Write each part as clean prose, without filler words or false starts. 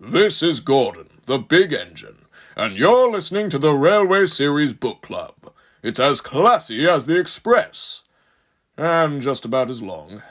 This is Gordon, the big engine, and you're listening to the Railway Series Book Club. It's as classy as the Express, and just about as long.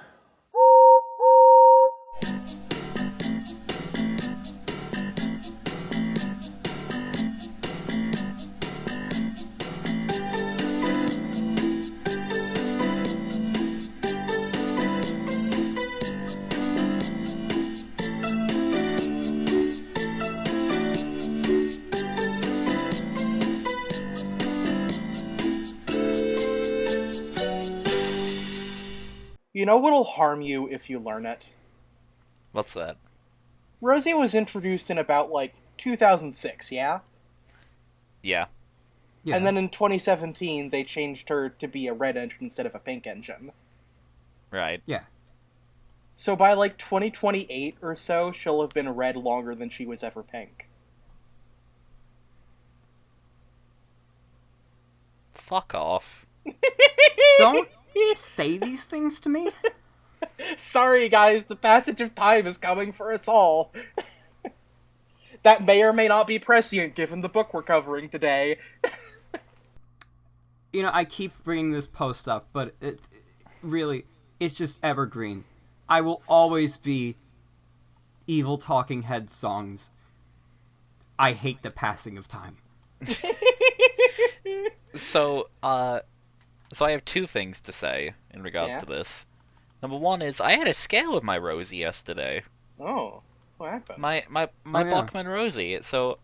You know what'll harm you if you learn it? What's that? Rosie was introduced in about, 2006, yeah? Yeah. And then in 2017, they changed her to be a red engine instead of a pink engine. Right. Yeah. So by, 2028 or so, she'll have been red longer than she was ever pink. Fuck off. Don't say these things to me. Sorry, guys, the passage of time is coming for us all. That may or may not be prescient, given the book we're covering today. I keep bringing this post up, but it's just evergreen. I will always be evil talking head songs. I hate the passing of time. So I have two things to say in regards to this. Number one is, I had a scare with my Rosie yesterday. Oh, what happened? My Bachman Rosie. So,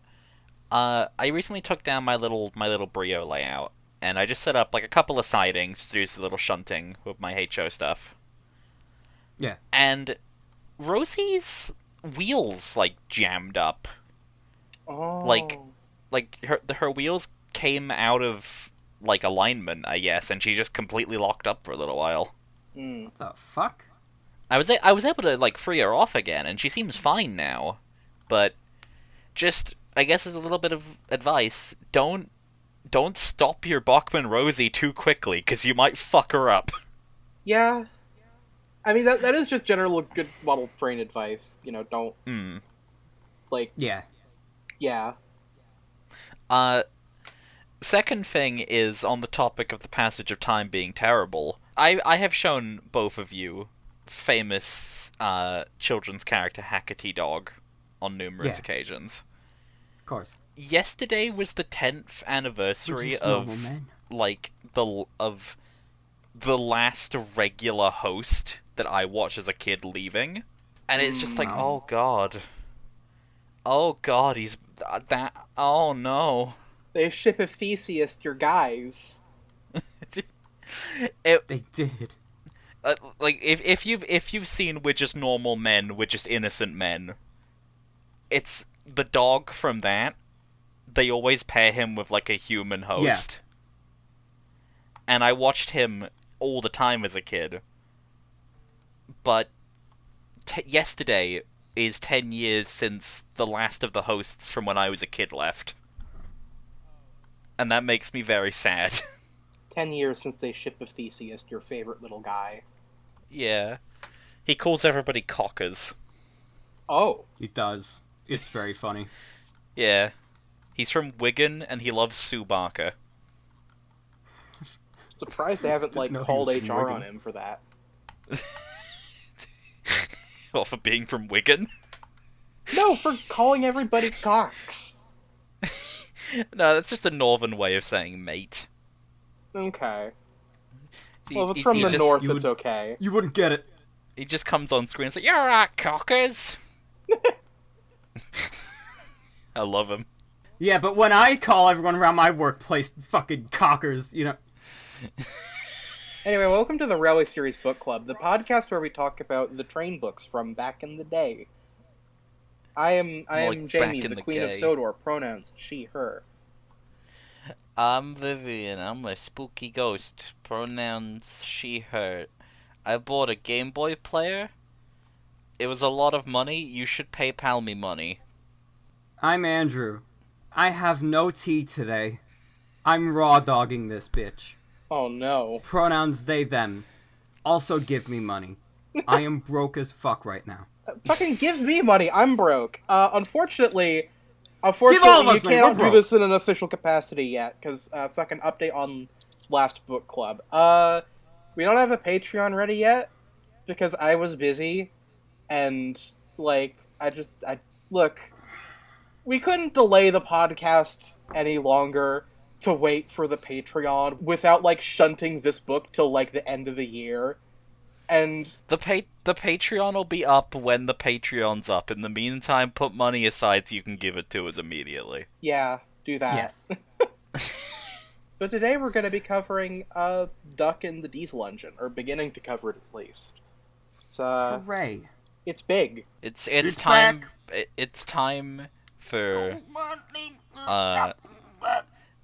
I recently took down my little Brio layout, and I just set up, a couple of sidings to do some little shunting with my HO stuff. Yeah. And Rosie's wheels, jammed up. Oh. Her wheels came out of alignment, I guess, and she just completely locked up for a little while. What the fuck? I was able to free her off again, and she seems fine now. But just, I guess, as a little bit of advice, don't stop your Bachman Rosie too quickly, because you might fuck her up. Yeah. I mean, that is just general good model train advice. Don't Yeah. Yeah. Second thing is, on the topic of the passage of time being terrible, I have shown both of you famous children's character Hackerty Dog on numerous occasions. Of course. Yesterday was the 10th anniversary of the last regular host that I watched as a kid leaving, and it's just oh god, he's that. Oh no. They ship of Theseus your guys. They did. If you've seen We're Just Normal Men, We're Just Innocent Men, it's the dog from that. They always pair him with a human host. Yeah. And I watched him all the time as a kid. But yesterday is 10 years since the last of the hosts from when I was a kid left. And that makes me very sad. 10 years since they ship of Theseus, your favorite little guy. Yeah. He calls everybody cockers. Oh. He does. It's very funny. Yeah. He's from Wigan, and he loves Sue Barker. Surprised they haven't, called HR on him for that. Well, for being from Wigan? No, for calling everybody cocks. No, that's just a northern way of saying mate. Okay. Well, if it's from the north, it's okay. You wouldn't get it. He just comes on screen and says, "You're right, cockers." I love him. Yeah, but when I call everyone around my workplace fucking cockers, Anyway, welcome to the Railway Series Book Club, the podcast where we talk about the train books from back in the day. I am Jamie, the Queen of Sodor, pronouns she, her. I'm Vivian, I'm a spooky ghost, pronouns she, her. I bought a Game Boy player. It was a lot of money, you should PayPal me money. I'm Andrew. I have no tea today. I'm raw dogging this bitch. Oh no. Pronouns they, them. Also give me money. I am broke as fuck right now. Fucking give me money. I'm broke. Unfortunately, Give all of us you money. cannot We're do broke. this in an official capacity yet, because fucking update on last book club. We don't have the Patreon ready yet, because I was busy, and, like, look, we couldn't delay the podcast any longer to wait for the Patreon without, like, shunting this book till, like, the end of the year. And the Patreon will be up when the Patreon's up. In the meantime, put money aside so you can give it to us immediately. yeah, do that. Yes. But today we're going to be covering Duck in the Diesel Engine, or beginning to cover it at least. It's Hooray. it's big. It's It's time. back. It's time for.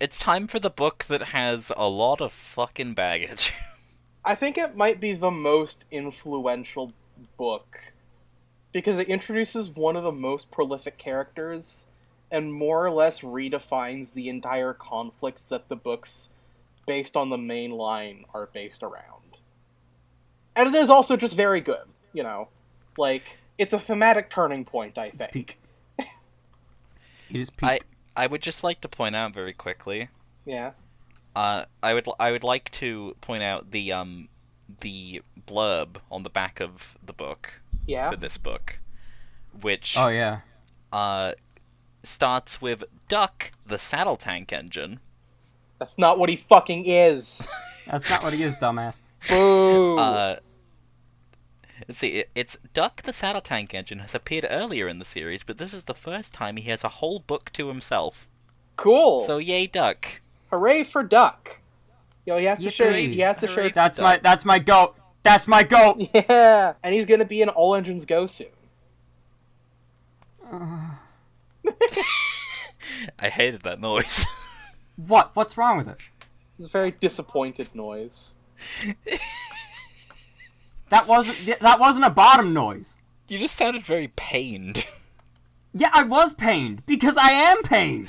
It's time for the book that has a lot of fucking baggage. I think it might be the most influential book because it introduces one of the most prolific characters and more or less redefines the entire conflicts that the books based on the main line are based around. And it is also just very good, you know. Like, it's a thematic turning point, I think. It's peak. It is peak. I would just like to point out very quickly. Yeah. I would like to point out the blurb on the back of the book Yeah. for this book, which Oh, yeah. starts with Duck, the saddle tank engine. That's not what he fucking is. That's not what he is, dumbass. Boo. Let's see, it's Duck, the saddle tank engine has appeared earlier in the series, but this is the first time he has a whole book to himself. Cool. So yay, Duck. Hooray for Duck. You know, he has to show. Yippee. He has to show. Hooray. That's my goat. That's my goat. Yeah, and he's gonna be in All Engines Go soon. I hated that noise. What? What's wrong with it? It's a very disappointed noise. That wasn't a bottom noise. You just sounded very pained. Yeah, I was pained because I am pained.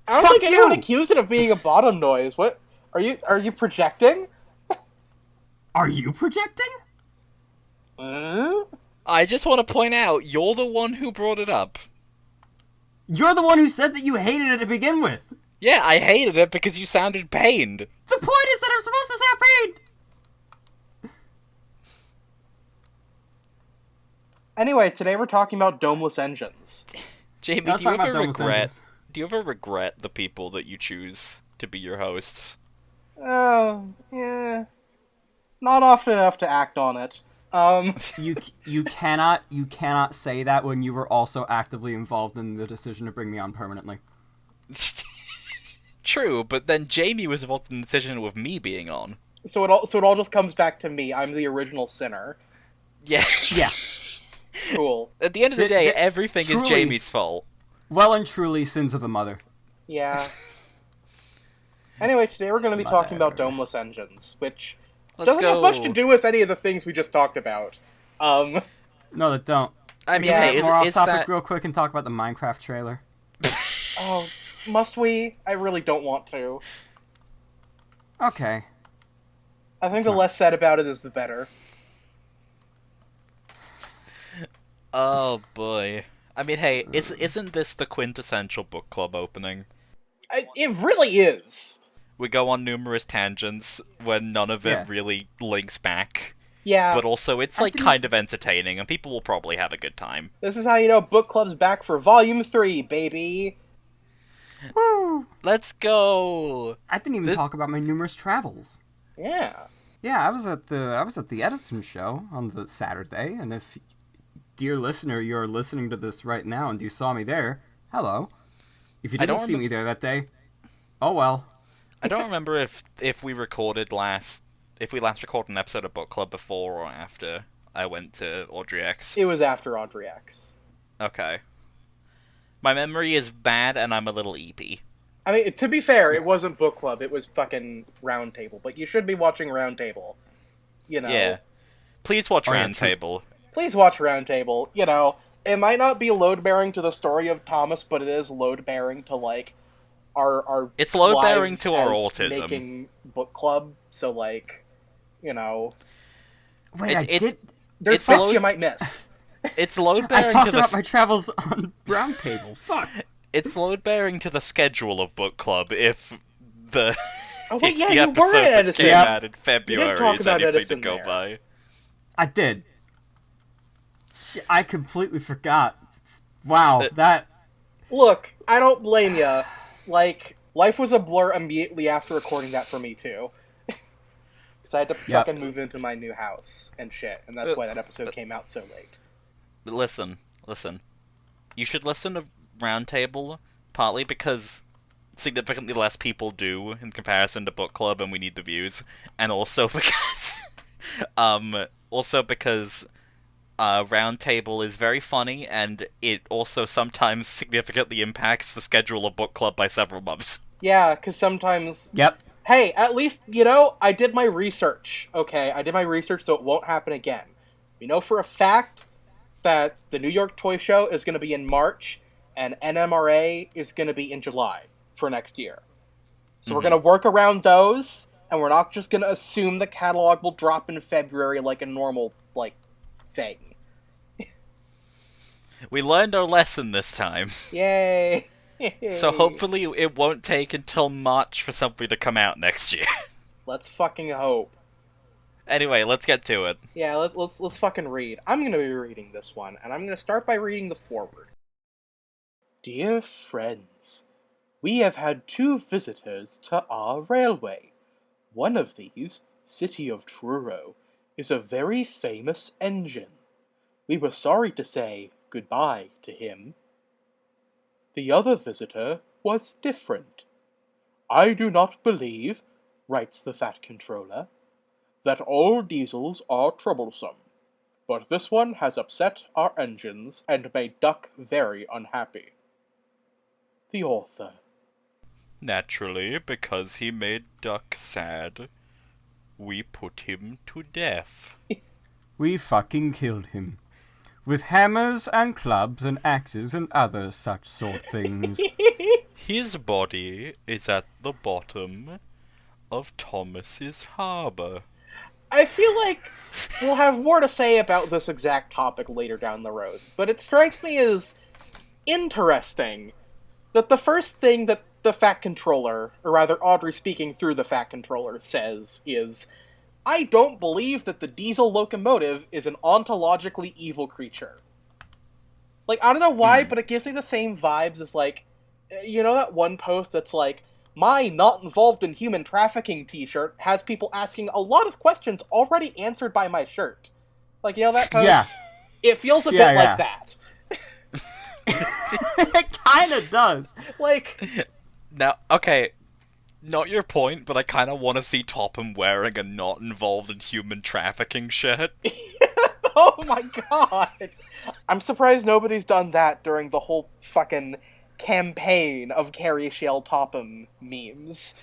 I don't Fuck think anyone you. accused it of being a bottom noise. What? Are you projecting? Are you projecting? I just want to point out, you're the one who brought it up. You're the one who said that you hated it to begin with. Yeah, I hated it because you sounded pained. The point is that I'm supposed to sound pained. Anyway, today we're talking about domeless engines. Jamie, Let's do you talk about ever domeless regret? engines. Do you ever regret the people that you choose to be your hosts? Oh, yeah. Not often enough to act on it. You cannot say that when you were also actively involved in the decision to bring me on permanently. True, but then Jamie was involved in the decision with me being on. So it all just comes back to me. I'm the original sinner. Yeah. Yeah. Cool. At the end of the day, The- everything truly- is Jamie's fault. Well and truly sins of the mother. Yeah. Anyway, today we're going to be talking about domeless engines, which Let's doesn't have much to do with any of the things we just talked about. No, that don't. I mean, Yeah, hey, More off is topic that... real quick and talk about the Minecraft trailer. Oh, must we? I really don't want to. Okay. I think the less said about it is the better. Oh, boy. I mean, hey, isn't this the quintessential book club opening? It really is. We go on numerous tangents when none of it Yeah. really links back. Yeah. But also, it's, like, kind of entertaining, and people will probably have a good time. This is how you know book club's back for Volume 3, baby. Woo! Let's go! I didn't even talk about my numerous travels. Yeah. Yeah, I was at the Edison show on the Saturday, and if, dear listener, you're listening to this right now and you saw me there, hello. If you didn't see me there that day, oh well. I don't remember if we recorded if we last recorded an episode of Book Club before or after I went to Audrey X. It was after Audrey X. Okay. My memory is bad and I'm a little eepy. I mean, to be fair, it wasn't book club, it was fucking Roundtable, but you should be watching Roundtable. You know. Yeah. Please watch Oh, yeah, Roundtable. Please watch Roundtable. You know, it might not be load-bearing to the story of Thomas, but it is load-bearing to, like, our It's load-bearing lives to our as autism. making book club, so, like, you know, Wait, It's there's It's bits load- you might miss. It's load I bearing talked to the about my travels on Roundtable. Fuck. it's load bearing to the schedule of book club if the Oh wait, if yeah, the you episode were at that Edison. came Yep. out in February talk is about anything Edison to go there. by. I did. Shit, I completely forgot. Wow, that... Look, I don't blame ya. Like, life was a blur immediately after recording that for me, too. Because I had to fucking move into my new house and shit, and that's why that episode came out so late. Listen. You should listen to Roundtable, partly because significantly less people do in comparison to book club, and we need the views, and also because, Roundtable is very funny, and it also sometimes significantly impacts the schedule of book club by several months. Yeah, because sometimes... Yep. Hey, at least, I did my research, okay? I did my research so it won't happen again. We know for a fact that the New York Toy Show is going to be in March, and NMRA is going to be in July for next year. So we're going to work around those, and we're not just going to assume the catalog will drop in February like a normal, thing. We learned our lesson this time. Yay! So hopefully it won't take until March for something to come out next year. Let's fucking hope. Anyway, let's get to it. Yeah, let's fucking read. I'm gonna be reading this one, and I'm gonna start by reading the foreword. Dear friends, we have had 2 visitors to our railway. One of these, City of Truro, is a very famous engine. We were sorry to say goodbye to him. The other visitor was different. I do not believe, writes the Fat Controller, that all diesels are troublesome, but this one has upset our engines and made Duck very unhappy. The author. Naturally, because he made Duck sad, we put him to death. We fucking killed him. With hammers and clubs and axes and other such sort things. His body is at the bottom of Thomas's Harbour. I feel like we'll have more to say about this exact topic later down the road, but it strikes me as interesting that the first thing that the Fat Controller, or rather Audrey speaking through the Fat Controller, says is, I don't believe that the diesel locomotive is an ontologically evil creature. Like, I don't know why, but it gives me the same vibes as, that one post that's like, my not involved in human trafficking t-shirt has people asking a lot of questions already answered by my shirt. That post? Yeah. It feels a bit like that. It kinda does. Now, okay, not your point, but I kind of want to see Topham wearing a not involved in human trafficking shirt. Oh my god! I'm surprised nobody's done that during the whole fucking campaign of Carrie Shale Topham memes.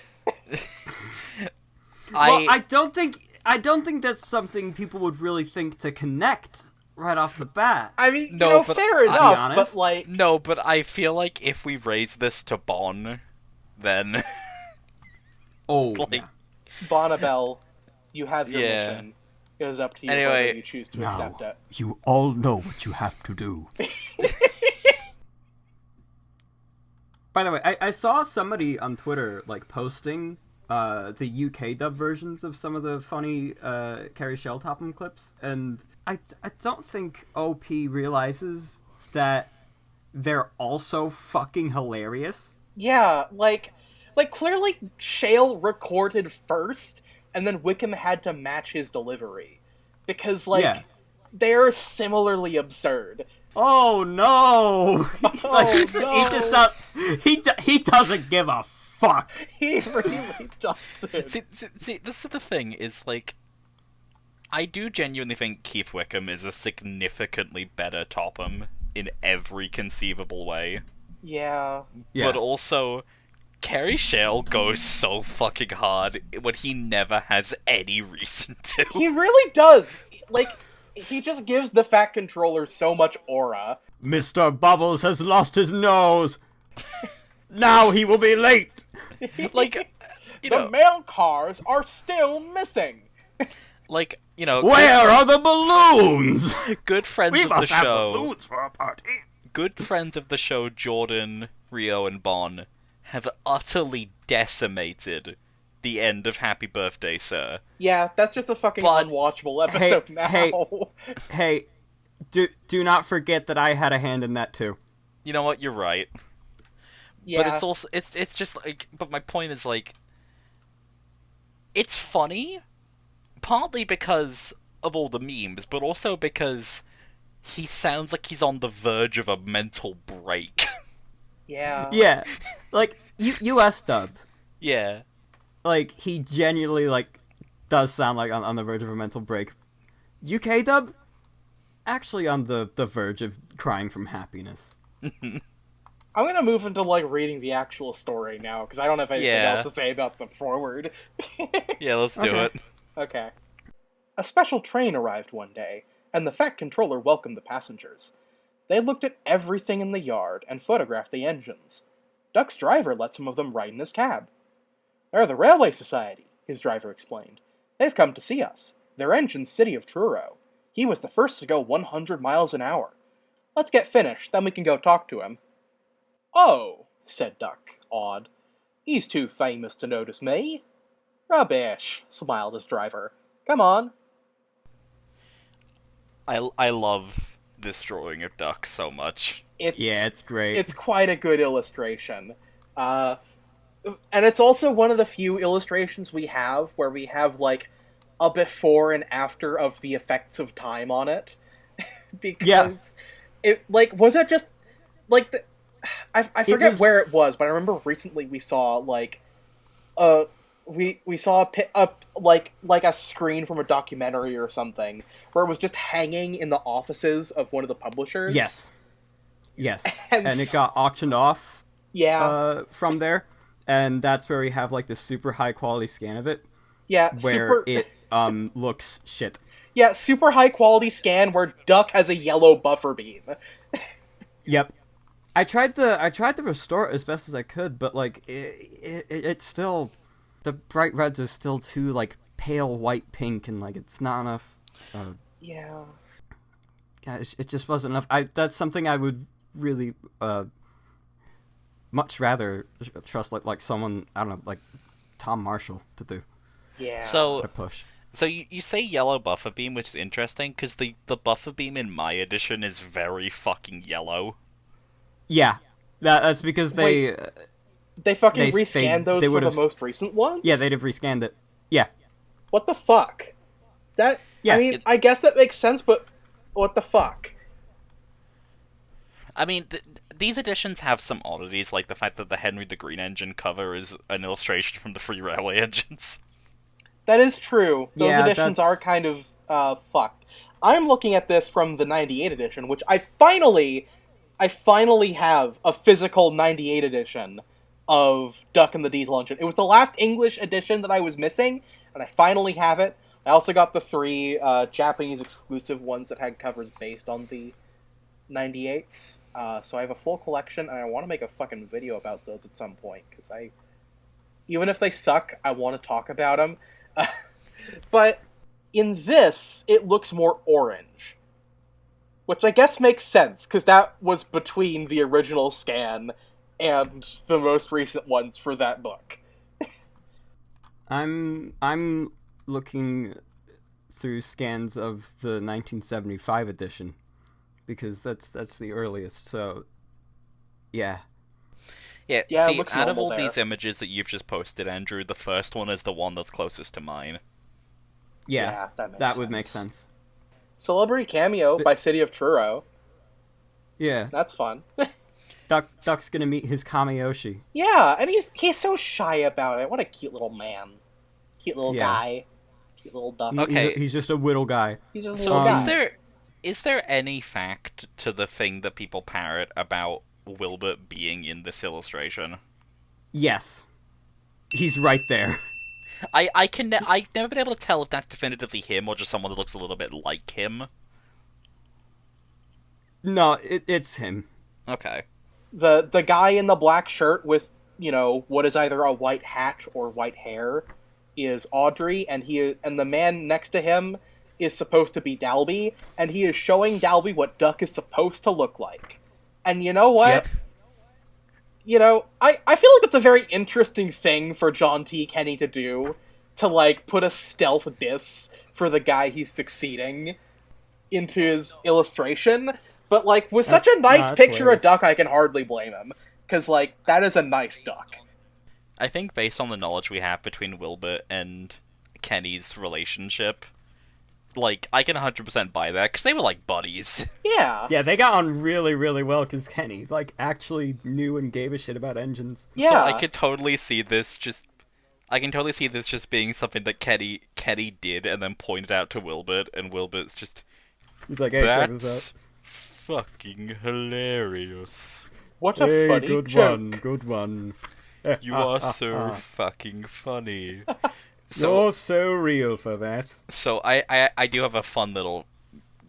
I don't think that's something people would really think to connect right off the bat. I mean, No, but fair to be enough, honest, but No, but I feel like if we raise this to Bon, then... Oh, yeah. Bonnabelle, you have your Yeah. mission. It is up to you Anyway, whether you choose to accept it. You all know what you have to do. By the way, I saw somebody on Twitter, posting the UK dub versions of some of the funny Carrie Shell Topham clips, and I don't think OP realizes that they're also fucking hilarious. Yeah, clearly Shale recorded first, and then Wickham had to match his delivery. Because, they're similarly absurd. Oh no! No. He just he doesn't give a fuck. He really doesn't. See, this is the thing, is, I do genuinely think Keith Wickham is a significantly better Topham in every conceivable way. Yeah. But also, Carrie Shale goes so fucking hard when he never has any reason to. He really does. He just gives the Fat Controller so much aura. Mr. Bubbles has lost his nose. Now he will be late. The mail cars are still missing. Like, you know, Where are the balloons? good friends We of must the have show. balloons for our party. Good friends of the show, Jordan, Rio, and Bon, have utterly decimated the end of Happy Birthday, Sir. Yeah, that's just a fucking But- unwatchable episode now. Hey, do not forget that I had a hand in that too. You know what? You're right. Yeah. But it's also it's just like. But my point is like, it's funny, partly because of all the memes, but also because he sounds like he's on the verge of a mental break. Yeah. Yeah, like U.S. dub. Yeah. Like he genuinely like does sound like on the verge of a mental break. UK dub, actually on the verge of crying from happiness. I'm gonna move into, like, reading the actual story now, because I don't have anything Yeah. else to say about the forward. Yeah, let's do Okay. it. Okay. A special train arrived one day, and the Fat Controller welcomed the passengers. They looked at everything in the yard and photographed the engines. Duck's driver let some of them ride in his cab. They're the Railway Society, his driver explained. They've come to see us. Their engine's City of Truro. He was the first to go 100 miles an hour. Let's get finished, then we can go talk to him. Oh, said Duck, awed. He's too famous to notice me. Rubbish, smiled his driver. Come on. I love this drawing of Duck so much. It's great. It's quite a good illustration. And it's also one of the few illustrations we have where we have, like, a before and after of the effects of time on it. Because it, like, was it just, like, I forget was- where it was, but I remember recently we saw, like, we saw like a screen from a documentary or something where it was just hanging in the offices of one of the publishers. Yes. And And it got auctioned off Yeah. from there, and that's where we have like the super high quality scan of it, Yeah, where it looks shit. Yeah, super high quality scan where Duck has a yellow buffer beam. Yep. I tried to restore it as best as I could, but like it's still, the bright reds are still too like pale white pink, and like it's not enough. Yeah. Yeah, it just wasn't enough. That's something I would really much rather trust like someone, I don't know, like Tom Marshall to do. Yeah. So To push. So you say yellow buffer beam, which is interesting, because the buffer beam in my edition is very fucking yellow. Yeah, that's because they they fucking they- rescanned those they for the would've- most recent ones? yeah they'd have rescanned it. Yeah. What the fuck? That, Yeah, I mean, I guess that makes sense, but what the fuck? I mean, these editions have some oddities, like the fact that the Henry the Green Engine cover is an illustration from the Free Railway engines. That is true. Those Yeah, editions that's- are kind of fucked. I'm looking at this from the 98 edition, which I finally have a physical 98 edition of Duck and the Diesel Engine. It was the last English edition that I was missing, and I finally have it. I also got the 3 Japanese exclusive ones that had covers based on the 98s. So I have a full collection, and I want to make a fucking video about those at some point, because even if they suck, I want to talk about them. But in this, it looks more orange. Which I guess makes sense, because that was between the original scan and the most recent ones for that book. I'm looking through scans of the 1975 edition, because that's the earliest. So yeah. Yeah, Yeah, it see, looks out of normal all there. these images that you've just posted, Andrew, the first one is the one that's closest to mine. Yeah, that would make sense. Celebrity cameo by City of Truro. Yeah. That's fun. Duck's gonna meet his Kamiyoshi. Yeah, and he's so shy about it. What a cute little man. Cute little Yeah. guy. Cute little duck. Okay. He's just a whittle guy. He's just a So little is guy. there any fact to the thing that people parrot about Wilbert being in this illustration? Yes. He's right there. I've never been able to tell if that's definitively him or just someone that looks a little bit like him. No, it's him. Okay. The guy in the black shirt with, what is either a white hat or white hair, is Audrey, and the man next to him is supposed to be Dalby, and he is showing Dalby what Duck is supposed to look like. And you know what? Yep. You know, I feel like it's a very interesting thing for John T. Kenny to do, to, like, put a stealth diss for the guy he's succeeding into his illustration, but, like, with such a nice picture hilarious. of Duck, I can hardly blame him, because, like, that is a nice Duck. I think based on the knowledge we have between Wilbur and Kenny's relationship, like, I can 100% buy that, because they were, like, buddies. Yeah. Yeah, they got on really, really well because Kenny, like, actually knew and gave a shit about engines. Yeah. So I could totally see this just... I can totally see this just being something that Kenny did and then pointed out to Wilbert, and Wilbert's just... He's like, hey, check this That's out. fucking hilarious. What a Hey, funny good joke. one, good one. You are so fucking funny. You're so real for that. So I do have a fun little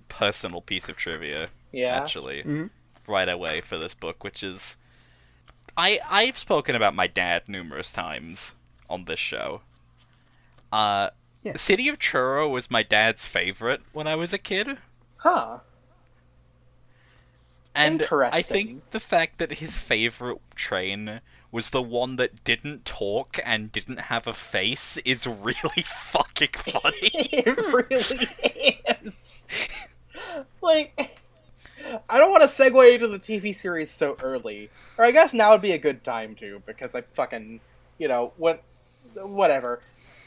personal piece of trivia, Yeah. actually, Mhm. right away for this book, which is... I've spoken about my dad numerous times on this show. Yeah. City of Truro was my dad's favorite when I was a kid. Huh. And I Interesting. think the fact that his favorite train was the one that didn't talk and didn't have a face is really fucking funny. It really is. Like, I don't want to segue into the TV series so early. Or I guess now would be a good time to, because I fucking, you know, whatever.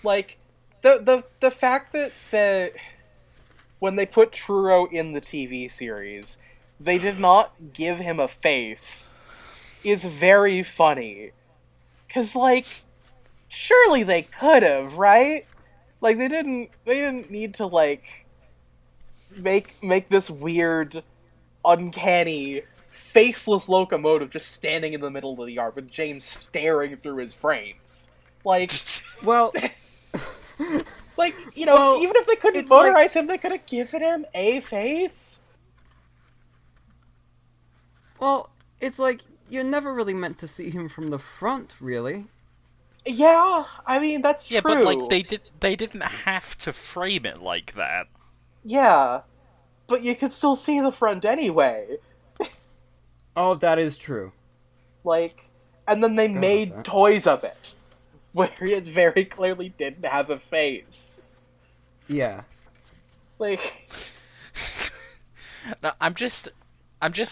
Like, the fact that when they put Truro in the TV series, they did not give him a face is very funny. 'Cause, like, surely they could have, right? Like, they didn't need to, like, make this weird, uncanny, faceless locomotive just standing in the middle of the yard with James staring through his frames. Like, Well, you know, Well, even if they couldn't it's like- motorize him, they could have given him a face. well, it's like, you're never really meant to see him from the front, really. Yeah, I mean, that's Yeah, true. but like they didn't have to frame it like that. Yeah, but you could still see the front anyway. Oh, that is true. Like, and then they about made that. toys of it, where it very clearly didn't have a face. Yeah. Like, No, I'm just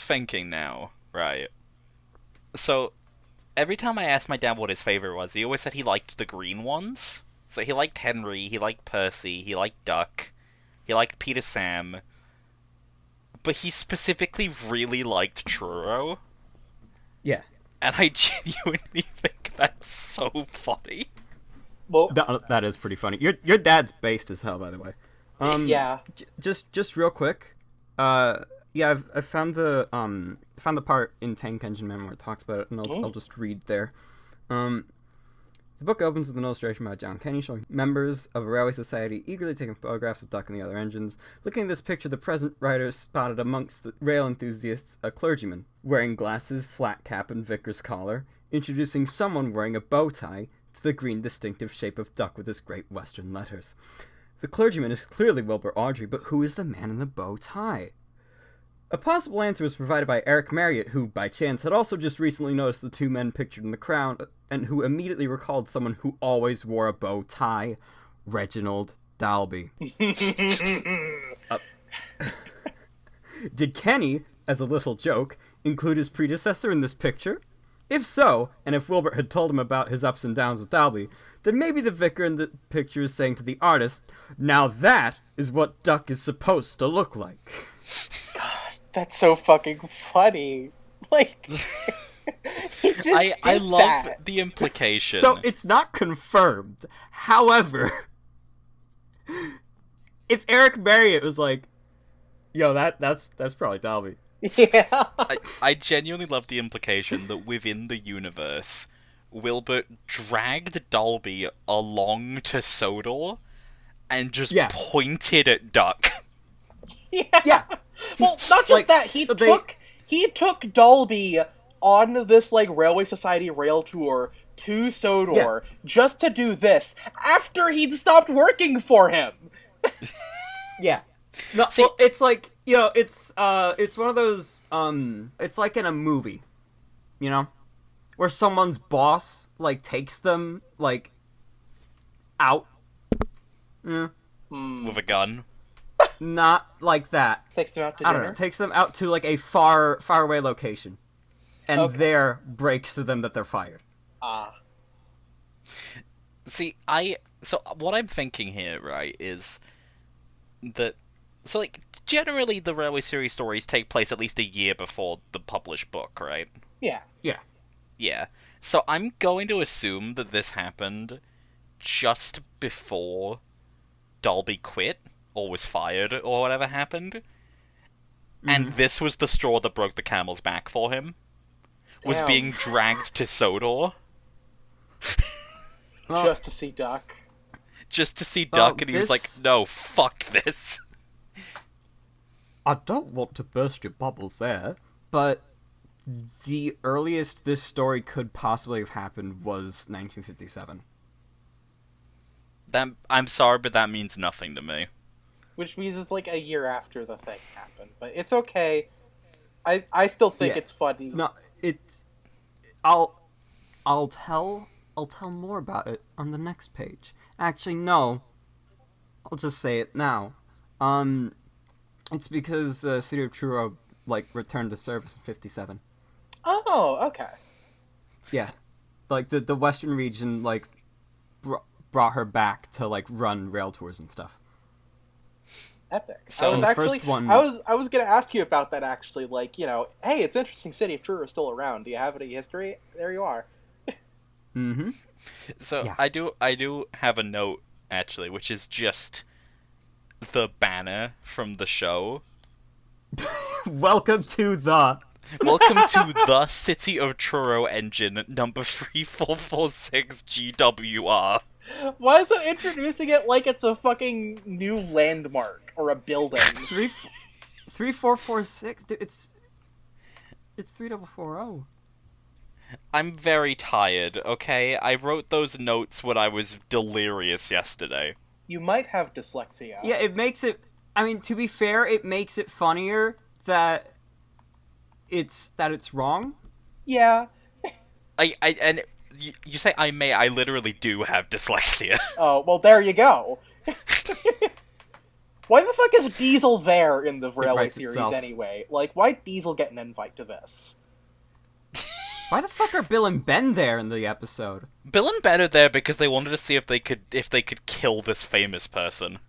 thinking now, right? So, every time I asked my dad what his favorite was, he always said he liked the green ones. So he liked Henry, he liked Percy, he liked Duck, he liked Peter Sam. But he specifically really liked Truro. Yeah. And I genuinely think that's so funny. well, That is pretty funny. Your dad's based as hell, by the way. yeah. Just real quick. Yeah, I found the part in Tank Engine Man where it talks about it, and I'll just read there. The book opens with an illustration by John Kenny showing members of a railway society eagerly taking photographs of Duck and the other engines. Looking at this picture, the present writer spotted amongst the rail enthusiasts a clergyman, wearing glasses, flat cap, and vicar's collar, introducing someone wearing a bow tie to the green distinctive shape of Duck with his great western letters. The clergyman is clearly Wilbur Audrey, but who is the man in the bow tie? A possible answer was provided by Eric Marriott, who, by chance, had also just recently noticed the two men pictured in the crowd, and who immediately recalled someone who always wore a bow tie, Reginald Dalby. Did Kenny, as a little joke, include his predecessor in this picture? If so, and if Wilbert had told him about his ups and downs with Dalby, then maybe the vicar in the picture is saying to the artist, now that is what Duck is supposed to look like. That's so fucking funny. Like, he just I did love that. the implication. So it's not confirmed. However, if Eric Marriott was like, yo, that's probably Dalby. Yeah. I genuinely love the implication that within the universe, Wilbert dragged Dalby along to Sodor and just Yeah. pointed at Duck. Yeah. Well, not just Like, that. they- He took Dolby on this, like, Railway Society rail tour to Sodor just to do this after he'd stopped working for him. Yeah. No, well, it's like, it's one of those, it's like in a movie, where someone's boss, like, takes them, like, out. With a gun. Not like that. Takes them out to I dinner? don't know. Takes them out to, like, a far away location. And there breaks to them that they're fired. See, so what I'm thinking here, right, is that, so, like, generally the Railway series stories take place at least a year before the published book, right? Yeah. Yeah. Yeah. So I'm going to assume that this happened just before Dalby quit, or was fired, or whatever happened. And this was the straw that broke the camel's back for him. Was Damn. being dragged to Sodor. Well, Just to see Duck. Just to see Duck, and he was like, no, fuck this. I don't want to burst your bubble there, but the earliest this story could possibly have happened was 1957. I'm sorry, but that means nothing to me. Which means it's like a year after the thing happened. But it's okay. I still think it's funny. No, I'll tell more about it on the next page. Actually, no. I'll just say it now. It's because City of Truro, like, returned to service in 57. Oh, okay. Yeah. Like, the Western region, like, brought her back to, like, run rail tours and stuff. Epic. So I was the actually, first one- I was gonna ask you about that actually. Like, hey, it's interesting. City of Truro is still around. Do you have any history? There you are. Mm-hmm. So Yeah. I do have a note, actually, which is just the banner from the show. Welcome to the... Welcome to the City of Truro engine, number 3446 GWR. Why is it introducing it like it's a fucking new landmark or a building? 3446? Dude, it's 3440. I'm very tired, okay? I wrote those notes when I was delirious yesterday. You might have dyslexia. Yeah, it makes it... I mean, to be fair, it makes it funnier that it's wrong. Yeah. And you say I literally do have dyslexia. Oh, well, there you go. Why the fuck is Diesel there in the Railway writes series itself. anyway? Like, why'd Diesel get an invite to this? Why the fuck are Bill and Ben there in the episode? Bill and Ben are there because they wanted to see if they could kill this famous person.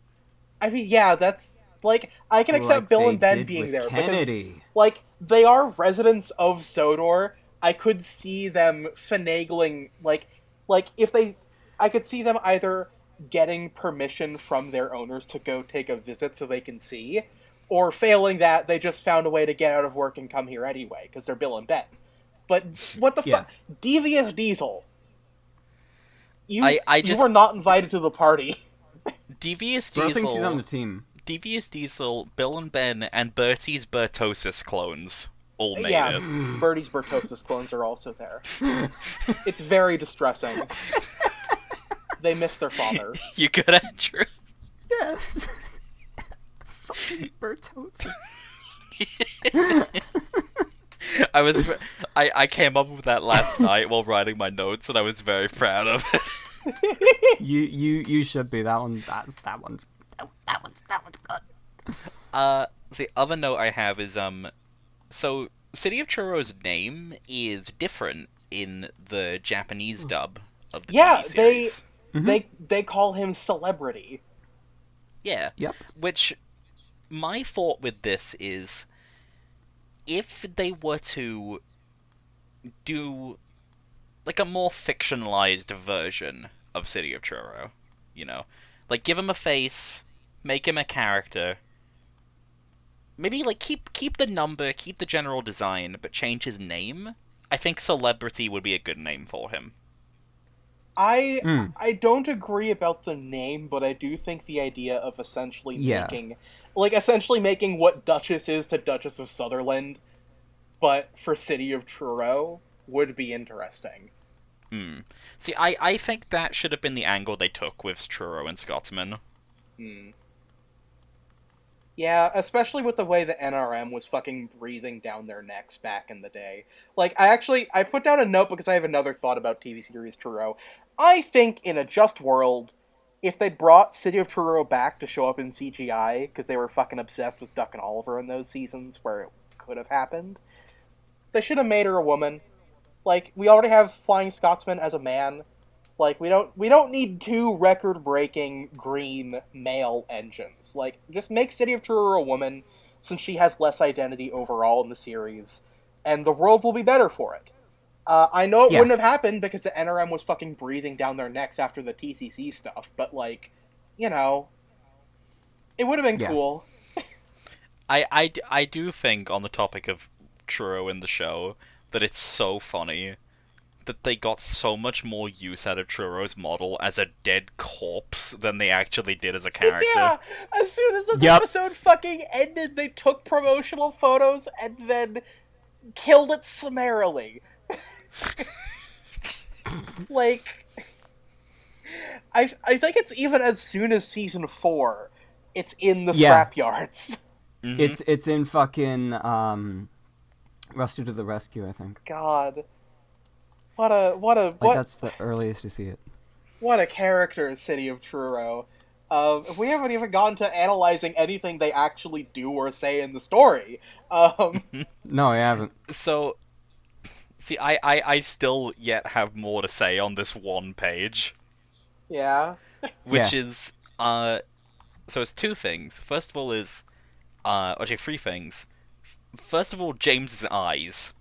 I mean, yeah, that's... Like, I can accept Like Bill they and Ben did being with there Kennedy. because, like, they are residents of Sodor. I could see them finagling, like if they... I could see them either getting permission from their owners to go take a visit so they can see, or failing that, they just found a way to get out of work and come here anyway, because they're Bill and Ben. But what the fuck? Devious Diesel. You were not invited to the party. Devious Bro Diesel. thinks he's on the team. Devious Diesel, Bill and Ben, and Bertie's Bertosis clones all made Yeah, it. Bertie's Bertosis clones are also there. It's very distressing. They miss their father. You good, Andrew? Yes. Fucking Bertosis. I came up with that last night while writing my notes, and I was very proud of it. You should be. That one's good. The other note I have is so City of Churo's name is different in the Japanese dub of the Yeah, TV series. they call him Celebrity. Yeah. Yep. Which, my thought with this is, if they were to do, like, a more fictionalized version of City of Truro, like, give him a face, make him a character, maybe, like, keep the number, keep the general design, but change his name, I think Celebrity would be a good name for him. I don't agree about the name, but I do think the idea of essentially making what Duchess is to Duchess of Sutherland, but for City of Truro, would be interesting. See, I think that should have been the angle they took with Truro and Scotsman. Yeah, especially with the way the NRM was fucking breathing down their necks back in the day. Like, I put down a note because I have another thought about TV series Truro. I think in a just world, if they'd brought City of Truro back to show up in CGI, because they were fucking obsessed with Duck and Oliver in those seasons where it could have happened, they should have made her a woman. Like, we already have Flying Scotsman as a man. Like, we don't need two record-breaking green male engines. Like, just make City of Truro a woman, since she has less identity overall in the series, and the world will be better for it. I know it wouldn't have happened because the NRM was fucking breathing down their necks after the TCC stuff, but, like, you know, it would have been cool. I do think, on the topic of Truro in the show, that it's so funny that they got so much more use out of Truro's model as a dead corpse than they actually did as a character. Yeah, as soon as this episode fucking ended, they took promotional photos and then killed it summarily. Like, I think it's even as soon as season 4, it's in the scrapyards. Mm-hmm. It's in fucking Rescue to the Rescue, I think. God. That's the earliest to see it. What a character, City of Truro. We haven't even gone to analyzing anything they actually do or say in the story. No, I haven't. So, see, I still yet have more to say on this one page. Yeah. Which is, so it's two things. First of all is, actually 3 things. First of all, James's eyes.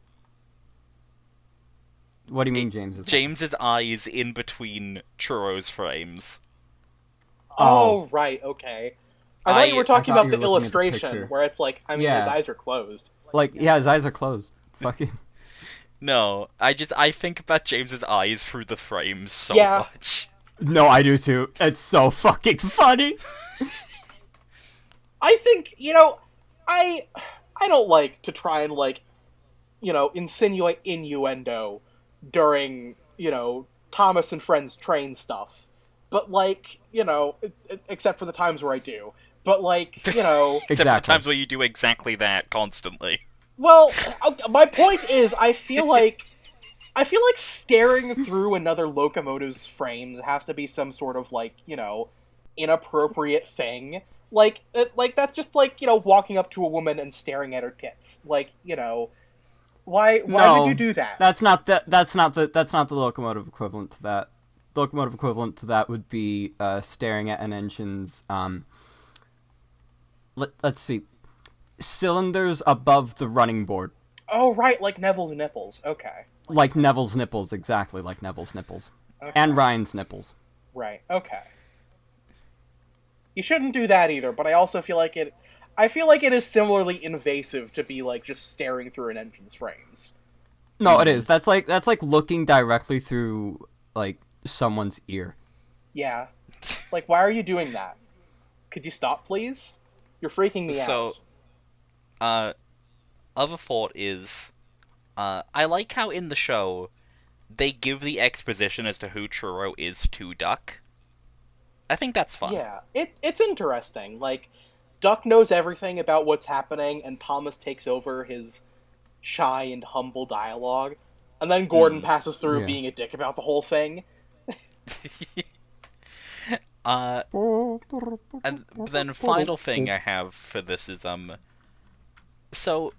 What do you mean, James's eyes in between Truro's frames. Oh, right, okay. I thought you were talking about the illustration, where it's like, his eyes are closed. Like, his eyes are closed. Fucking... No, I think about James's eyes through the frames so much. No, I do too. It's so fucking funny. I think, I don't like to try and, like, insinuate innuendo during, Thomas and Friends train stuff. But, like, except for the times where I do. But, like, Except for the times where you do exactly that constantly. Well, my point is, I feel like staring through another locomotive's frames has to be some sort of, like, inappropriate thing. Like that's just like, walking up to a woman and staring at her tits. Like, why would you do that? That's not the locomotive equivalent to that. The locomotive equivalent to that would be staring at an engine's let's see, cylinders above the running board. Oh, right, like Neville's nipples. Okay. Like Neville's nipples, exactly like Neville's nipples. Okay. And Ryan's nipples. Right, okay. You shouldn't do that either, but I also feel like it is similarly invasive to be, like, just staring through an engine's frames. No, it is. That's like looking directly through, like, someone's ear. Yeah. Like, why are you doing that? Could you stop, please? You're freaking me out. So, other thought is, I like how in the show, they give the exposition as to who Truro is to Duck. I think that's fun. Yeah, it's interesting. Like, Duck knows everything about what's happening, and Thomas takes over his shy and humble dialogue, and then Gordon passes through being a dick about the whole thing. And then final thing I have for this is, so,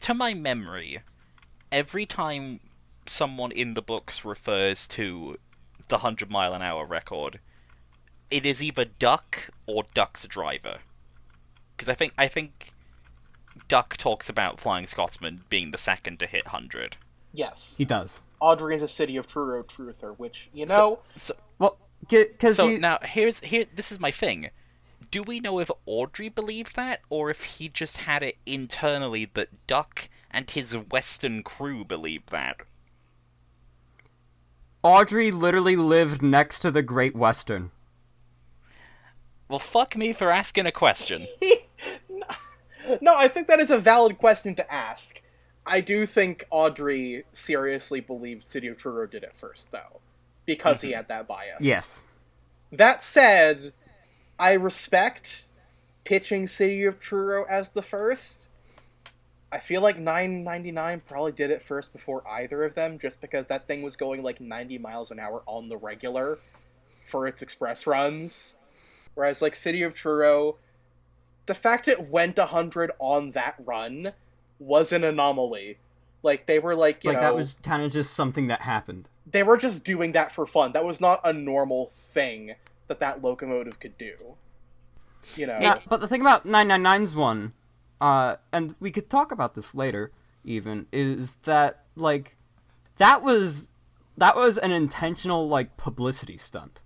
to my memory, every time someone in the books refers to the 100-mile-an-hour record, it is either Duck or Duck's driver. Because I think Duck talks about Flying Scotsman being the second to hit 100. Yes. He does. Audrey is a City of Truro truther, which, So, now this is my thing. Do we know if Audrey believed that, or if he just had it internally that Duck and his Western crew believed that? Audrey literally lived next to the Great Western. Well, fuck me for asking a question. No, I think that is a valid question to ask. I do think Audrey seriously believed City of Truro did it first, though, because he had that bias. Yes. That said, I respect pitching City of Truro as the first. I feel like 999 probably did it first before either of them, just because that thing was going like 90 miles an hour on the regular for its express runs. Whereas like City of Truro, the fact it went 100 on that run was an anomaly. Like, they were like, you know... that was kind of just something that happened. They were just doing that for fun. That was not a normal thing that locomotive could do. You know? Yeah, but the thing about 999's one, and we could talk about this later, even, is that, like, that was an intentional, like, publicity stunt.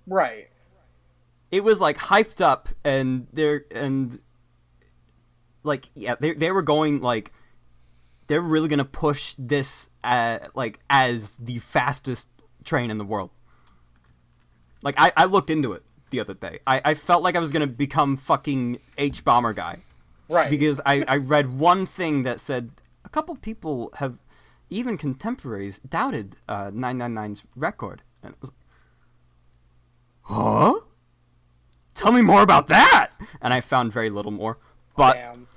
Right. It was, like, hyped up, and they were going, like, they were really gonna push this, like, as the fastest train in the world. Like, I looked into it the other day. I felt like I was gonna become fucking H-Bomber guy. Right. Because I read one thing that said a couple people have, even contemporaries, doubted 999's record. And it was, huh? Tell me more about that! And I found very little more. But Damn.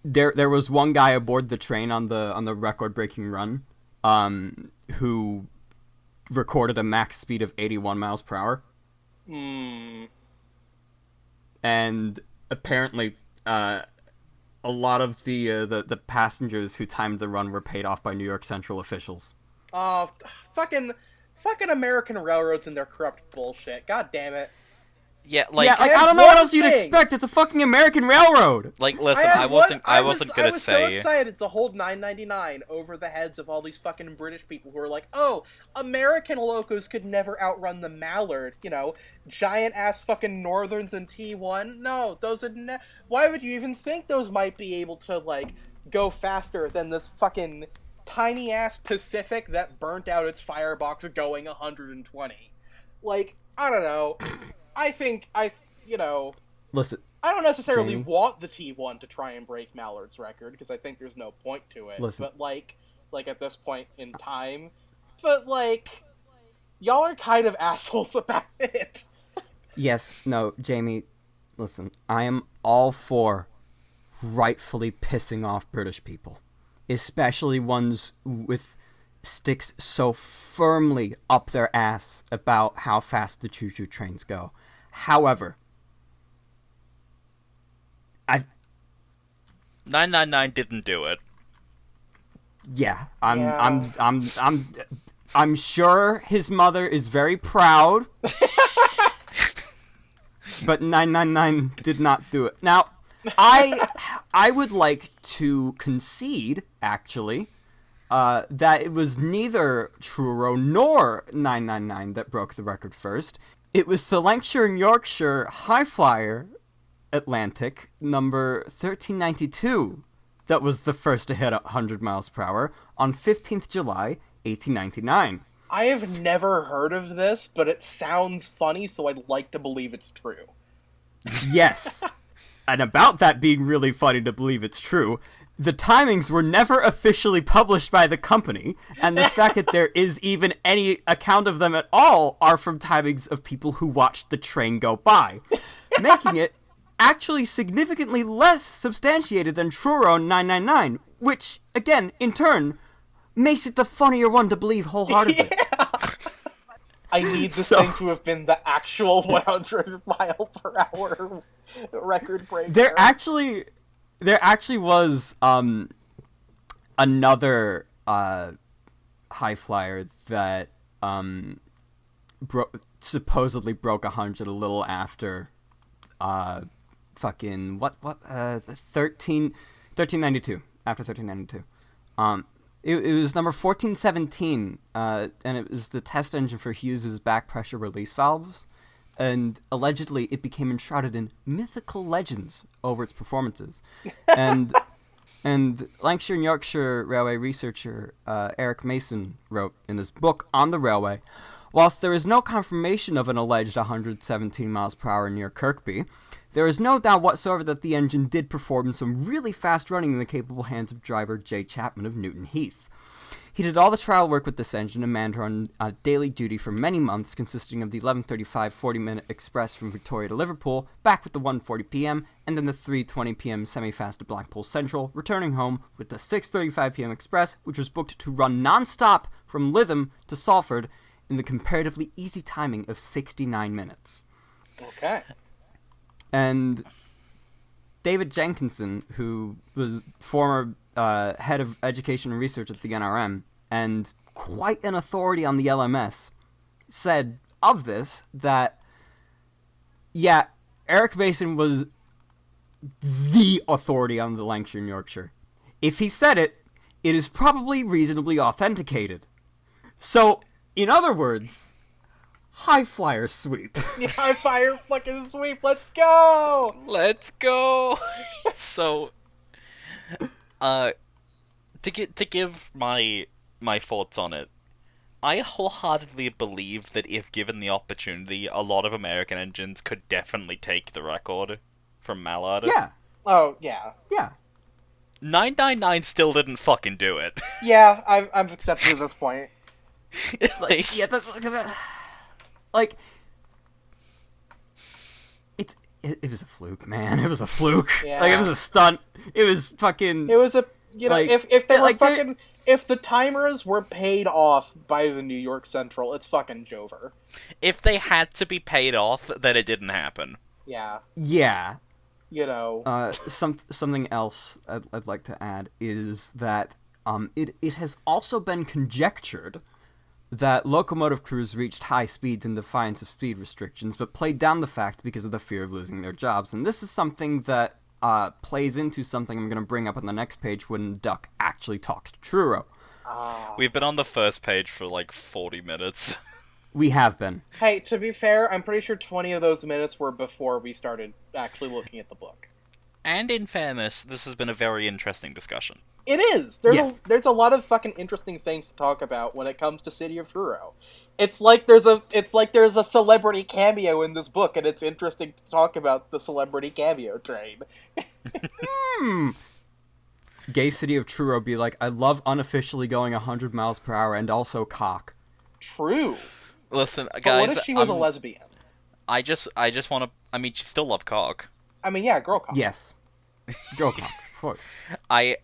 there was one guy aboard the train on the record-breaking run who recorded a max speed of 81 miles per hour. And apparently a lot of the passengers who timed the run were paid off by New York Central officials. Oh, fucking American railroads and their corrupt bullshit. God damn it. Yeah, like I don't know what else you'd thing. expect. It's a fucking American railroad. Like, listen, I wasn't gonna say. I was so excited to hold 999 over the heads of all these fucking British people who are like, oh, American locos could never outrun the Mallard. You know, giant ass fucking Northerns and T1. No, those would. Why would you even think those might be able to like go faster than this fucking tiny ass Pacific that burnt out its firebox going 120? Like, I don't know. Listen, I don't necessarily Jamie, want the T1 to try and break Mallard's record, because I think there's no point to it. Listen. But, like at this point in time. But, like, y'all are kind of assholes about it. yes, no, Jamie, listen, I am all for rightfully pissing off British people. Especially ones with sticks so firmly up their ass about how fast the choo-choo trains go. However, 999 didn't do it. yeah, I'm sure his mother is very proud. But 999 did not do it. Now, I would like to concede, actually, that it was neither Truro nor 999 that broke the record first. It was the Lancashire and Yorkshire High Flyer Atlantic, number 1392, that was the first to hit 100 miles per hour on 15th July, 1899. I have never heard of this, but it sounds funny, so I'd like to believe it's true. Yes. And about that being really funny to believe it's true, the timings were never officially published by the company, and the fact that there is even any account of them at all are from timings of people who watched the train go by, making it actually significantly less substantiated than Truro 999, which, again, in turn, makes it the funnier one to believe wholeheartedly. Yeah. I need this thing to have been the actual 100 mile per hour record breaker. There actually was another high flyer that supposedly broke 100 a little after 1392, after 1392. It was number 1417, and it was the test engine for Hughes's back pressure release valves, and allegedly it became enshrouded in mythical legends over its performances. And Lancashire and Yorkshire Railway researcher Eric Mason wrote in his book on the railway, whilst there is no confirmation of an alleged 117 miles per hour near Kirkby, There is no doubt whatsoever that the engine did perform some really fast running in the capable hands of driver J. Chapman of Newton Heath. He did all the trial work with this engine and manned her on daily duty for many months, consisting of the 11:35 40-minute express from Victoria to Liverpool, back with the 1:40 p.m., and then the 3:20 p.m. semi-fast to Blackpool Central, returning home with the 6:35 p.m. express, which was booked to run non-stop from Lytham to Salford in the comparatively easy timing of 69 minutes. Okay. And David Jenkinson, who was former head of education and research at the NRM, and quite an authority on the LMS, said of this that, yeah, Eric Mason was the authority on the Lancashire and Yorkshire. If he said it, it is probably reasonably authenticated. So, in other words, high flyer sweep. High fire fucking sweep, let's go! Let's go! So, to give my thoughts on it, I wholeheartedly believe that if given the opportunity, a lot of American engines could definitely take the record from Mallard. Yeah. Oh, yeah. Yeah. 999 still didn't fucking do it. Yeah, I'm accepted at this point. Like, Yeah, like, it was a fluke, man. It was a fluke. Yeah. Like, it was a stunt. It was fucking... It was a, you know, Like, if they were like, fucking, if the timers were paid off by the New York Central, it's fucking Jover. if they had to be paid off, then it didn't happen. Yeah, Yeah. you know. Something else I'd like to add is that it has also been conjectured that locomotive crews reached high speeds in defiance of speed restrictions, but played down the fact because of the fear of losing their jobs. And this is something that plays into something I'm going to bring up on the next page when Duck actually talks to Truro. We've been on the first page for like 40 minutes. We have been. Hey, to be fair, I'm pretty sure 20 of those minutes were before we started actually looking at the book. And in fairness, this has been a very interesting discussion. It is. There's Yes. there's a lot of fucking interesting things to talk about when it comes to City of Truro. It's like there's a celebrity cameo in this book, and it's interesting to talk about the celebrity cameo train. Gay City of Truro be like, I love unofficially going 100 miles per hour and also cock. True. Listen, But guys, what if she was a lesbian? I just want to. I mean, she still loved cock. I mean, yeah, girl cock. Yes. Girl cock, of course. I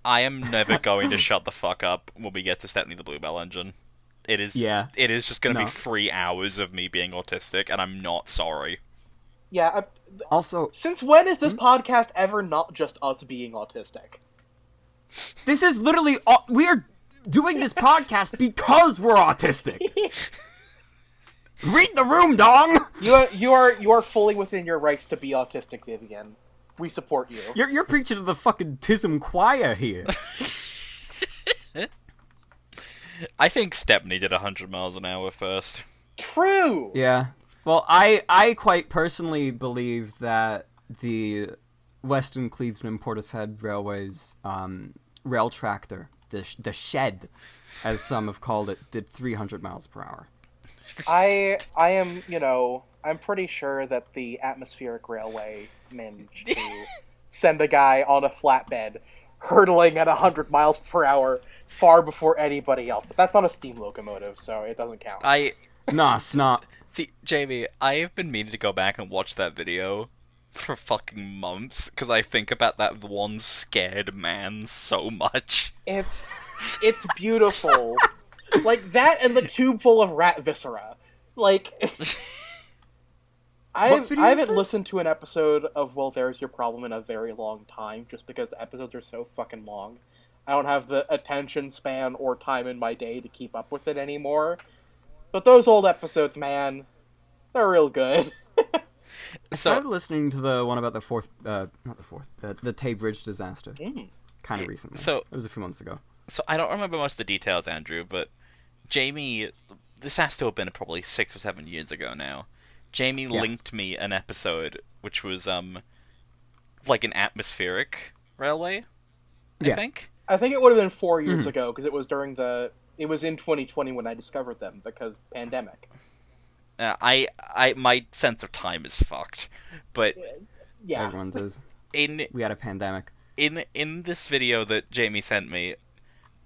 am never going to shut the fuck up when we get to Stepney the Bluebell Engine. It is just going to No. be 3 hours of me being autistic, and I'm not sorry. Yeah. Also, Since when is this podcast ever not just us being autistic? this is literally... we're doing this podcast because we're autistic. Read the room, dong! You are fully within your rights to be autistic, Vivian. We support you. You're preaching to the fucking Tism choir here. I think Stepney did 100 miles an hour first. True. Yeah. Well, I quite personally believe that the Western Clevedon and Portishead Railway's rail tractor, the shed, as some have called it, did 300 miles per hour. I am, I'm pretty sure that the atmospheric railway managed to send a guy on a flatbed hurtling at 100 miles per hour far before anybody else. But that's not a steam locomotive, so it doesn't count. Nah, snot. See, Jamie, I have been meaning to go back and watch that video for fucking months, because I think about that one scared man so much. It's beautiful. Like, that and the tube full of rat viscera. Like, I video is haven't this? listened to an episode of Well, There's Your Problem in a very long time, just because the episodes are so fucking long. I don't have the attention span or time in my day to keep up with it anymore. But those old episodes, man, they're real good. I started listening to the one about the Tay Bridge disaster. Kind of recently. So- it was a few months ago. So I don't remember most of the details, Andrew, but Jamie, this has to have been probably 6 or 7 years ago now. Jamie linked me an episode which was like an atmospheric railway, I think. I think it would have been 4 years ago, because it was in 2020 when I discovered them, because pandemic. My sense of time is fucked. But Yeah. Everyone's is. in We had a pandemic. in this video that Jamie sent me,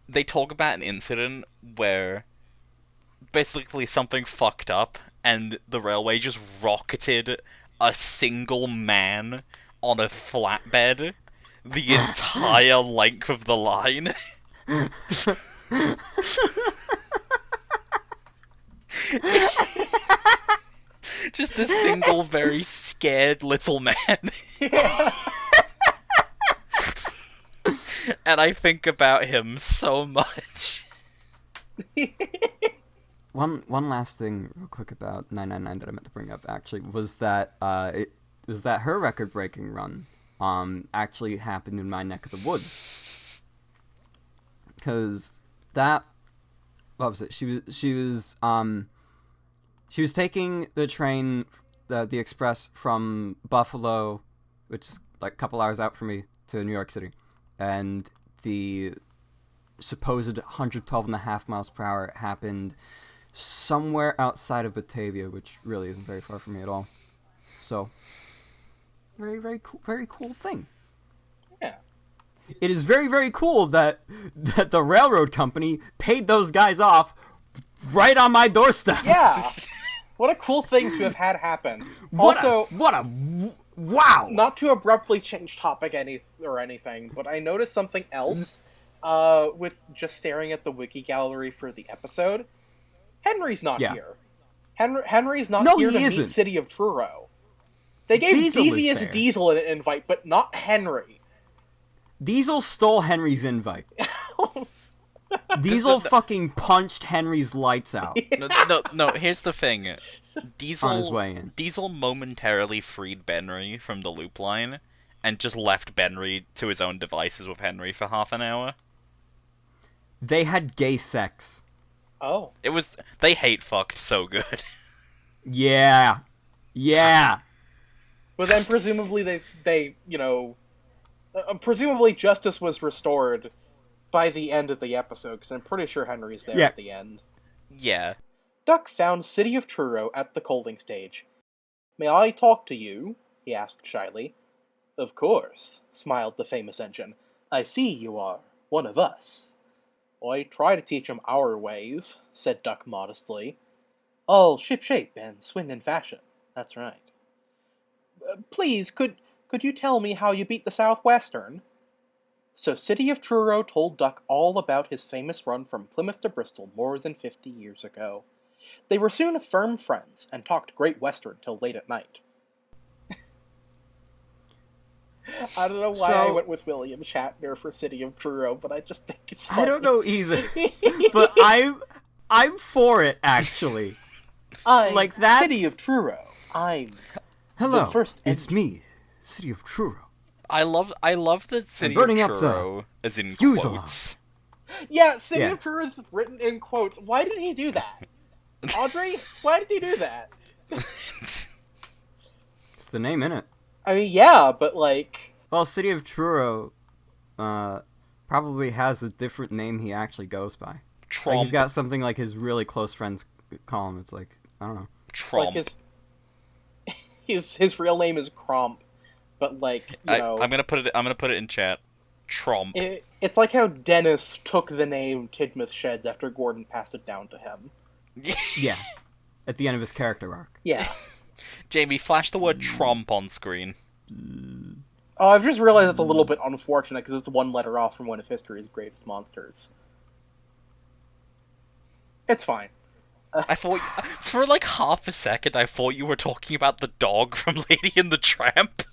they talk about an incident where basically something fucked up and the railway just rocketed a single man on a flatbed the entire length of the line. Just a single very scared little man. And I think about him so much. One last thing, real quick, about 999 that I meant to bring up actually was that her record-breaking run actually happened in my neck of the woods. Because what was it? She was taking the train, the express from Buffalo, which is like a couple hours out from me, to New York City, and the supposed 112.5 miles per hour happened somewhere outside of Batavia, which really isn't very far from me at all. So, very, very cool thing. Yeah. It is very, very cool that the railroad company paid those guys off right on my doorstep. Yeah. What a cool thing to have had happen. Wow! Not to abruptly change topic anything, but I noticed something else with just staring at the wiki gallery for the episode. Henry's not here. Henry's not here to meet City of Truro. They gave Devious Diesel an invite, but not Henry. Diesel stole Henry's invite. Diesel fucking punched Henry's lights out. No, here's the thing. Diesel, on his way in. Diesel momentarily freed Benry from the loop line and just left Benry to his own devices with Henry for half an hour. They had gay sex. Oh. They hate fucked so good. Yeah. But then presumably presumably justice was restored by the end of the episode, because I'm pretty sure Henry's there at the end. Yeah. Duck found City of Truro at the coaling stage. "May I talk to you?" he asked shyly. "Of course," smiled the famous engine. "I see you are one of us." "I try to teach 'em our ways," said Duck modestly. "All ship-shape and swing in fashion, that's right." "Please, could you tell me how you beat the Southwestern?" So City of Truro told Duck all about his famous run from Plymouth to Bristol more than 50 years ago. They were soon firm friends, and talked Great Western till late at night. I don't know why I went with William Shatner for City of Truro, but I just think it's funny. I don't know either. But I'm for it, actually. Like that. City of Truro. Hello, the first it's me, City of Truro. I love that City of Truro is in quotes. Yeah, City of Truro is written in quotes. Why did he do that? Audrey, why did he do that? It's the name, innit? I mean, yeah, but like... Well, City of Truro probably has a different name he actually goes by. Trump. Like, he's got something like his really close friends call him. It's like, I don't know. Trump. Like his real name is Cromp, but like, you know... I'm gonna put it in chat. Trump. It's like how Dennis took the name Tidmouth Sheds after Gordon passed it down to him. Yeah. At the end of his character arc. Yeah. Jamie, flash the word Trump on screen. Oh, I've just realized it's a little bit unfortunate because it's one letter off from one of history's greatest monsters. It's fine. I thought, for like half a second, I thought you were talking about the dog from Lady and the Tramp.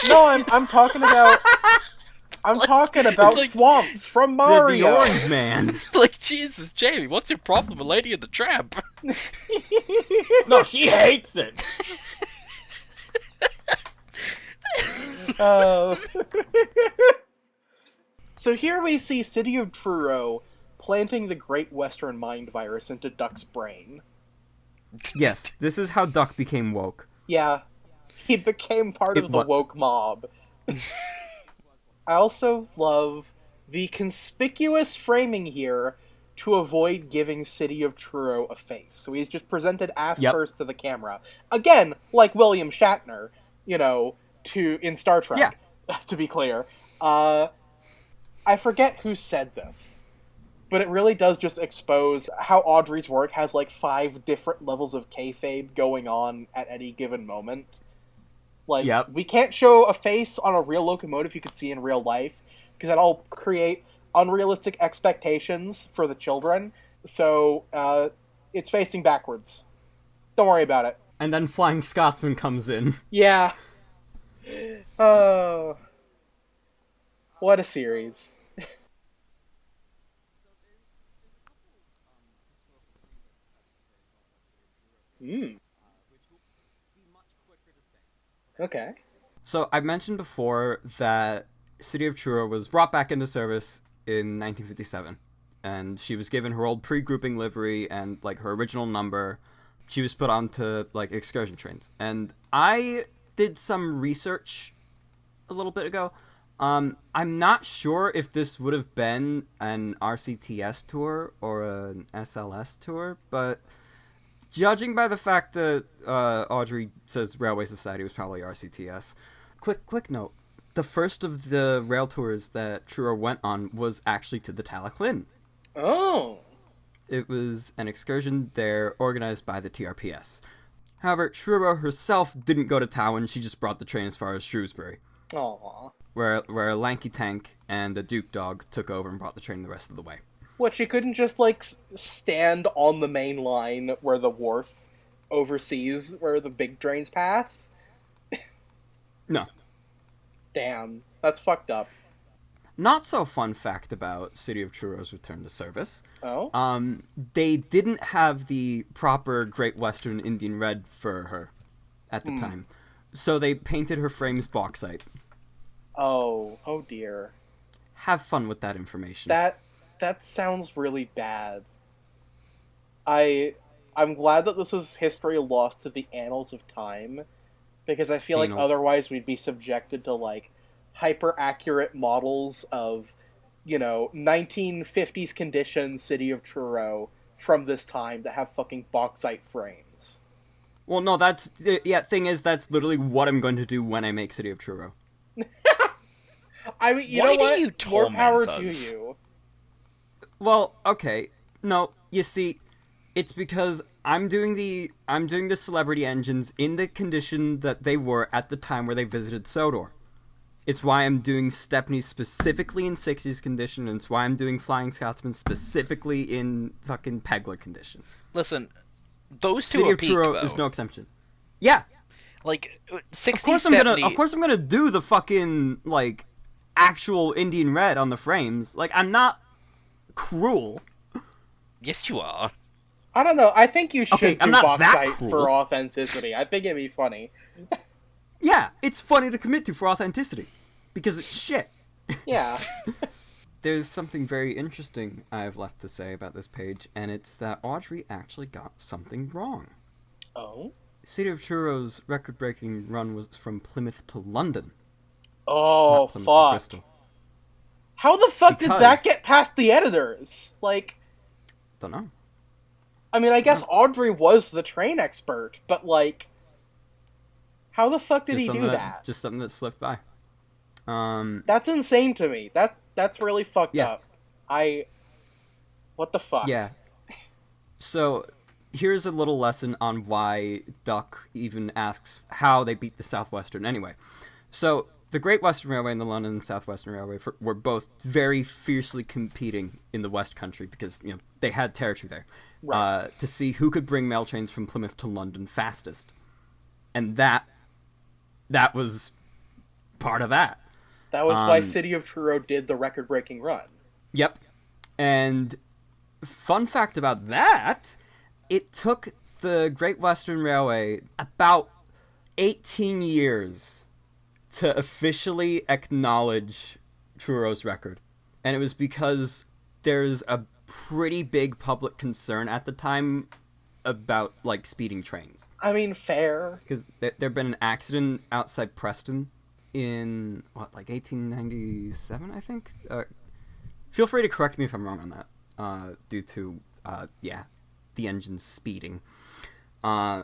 No, I'm talking about... I'm talking about like, swamps from Mario. The Orange Man. Like, Jesus, Jamie, what's your problem with Lady and the Tramp? No, she hates it. So here we see City of Truro planting the Great Western Mind Virus into Duck's brain. Yes, this is how Duck became woke. Yeah, he became part of the woke mob. I also love the conspicuous framing here to avoid giving City of Truro a face. So he's just presented ass first to the camera. Again, like William Shatner, in Star Trek, to be clear. I forget who said this, but it really does just expose how Audrey's work has, 5 different levels of kayfabe going on at any given moment. We can't show a face on a real locomotive you could see in real life, because that'll create unrealistic expectations for the children. So, it's facing backwards. Don't worry about it. And then Flying Scotsman comes in. Yeah. Oh. What a series. Okay. So I mentioned before that City of Truro was brought back into service in 1957, and she was given her old pre-grouping livery and her original number. She was put onto excursion trains, and I did some research a little bit ago. I'm not sure if this would have been an RCTS tour or an SLS tour, but judging by the fact that Audrey says Railway Society was probably RCTS. Quick note. The first of the rail tours that Truro went on was actually to the Talaclyn. Oh. It was an excursion there organized by the TRPS. However, Truro herself didn't go to Towin, she just brought the train as far as Shrewsbury. Aww. Where a lanky tank and a Duke dog took over and brought the train the rest of the way. What, she couldn't just, stand on the main line where the wharf oversees where the big trains pass? No. Damn. That's fucked up. Not so fun fact about City of Truro's return to service. Oh? They didn't have the proper Great Western Indian Red for her at the time. So they painted her frames bauxite. Oh dear. Have fun with that information. That sounds really bad. I'm glad that this is history lost to the annals of time, because I feel like otherwise we'd be subjected to, hyper-accurate models of, 1950s condition City of Truro from this time that have fucking bauxite frames. Well, no, thing is, that's literally what I'm going to do when I make City of Truro. I mean, you Why know what? do you More torment power us? to you. Well, okay. No, you see, it's because I'm doing the celebrity engines in the condition that they were at the time where they visited Sodor. It's why I'm doing Stepney specifically in 60s condition, and it's why I'm doing Flying Scotsman specifically in fucking Pegler condition. Listen, those two City are of peak, Truro though. is no exception. Yeah. 60 Of course I'm gonna do the fucking, actual Indian Red on the frames. I'm not cruel. Yes, you are. I don't know. I think you should Okay, do I'm not that bauxite cruel. for authenticity. I think it'd be funny. Yeah, it's funny to commit to for authenticity. Because it's shit. Yeah. There's something very interesting I have left to say about this page, and it's that Audrey actually got something wrong. Oh? City of Truro's record-breaking run was from Plymouth to London. Oh, not Plymouth to fuck. Bristol. How the fuck did that Because- get past the editors? Don't know. I mean, I guess Audrey was the train expert, but, how the fuck did he do that? Just something that slipped by. That's insane to me. That's really fucked up. What the fuck? Yeah. So, here's a little lesson on why Duck even asks how they beat the Southwestern anyway. So, the Great Western Railway and the London and Southwestern Railway were both very fiercely competing in the West Country because, they had territory there. Right. To see who could bring mail trains from Plymouth to London fastest. And that was part of that. That was why City of Truro did the record-breaking run. Yep. And fun fact about that, it took the Great Western Railway about 18 years to officially acknowledge Truro's record. And it was because there's a pretty big public concern at the time about, speeding trains. I mean, fair. Because there'd been an accident outside Preston in, 1897, I think? Feel free to correct me if I'm wrong on that, due to, the engine's speeding. Yeah.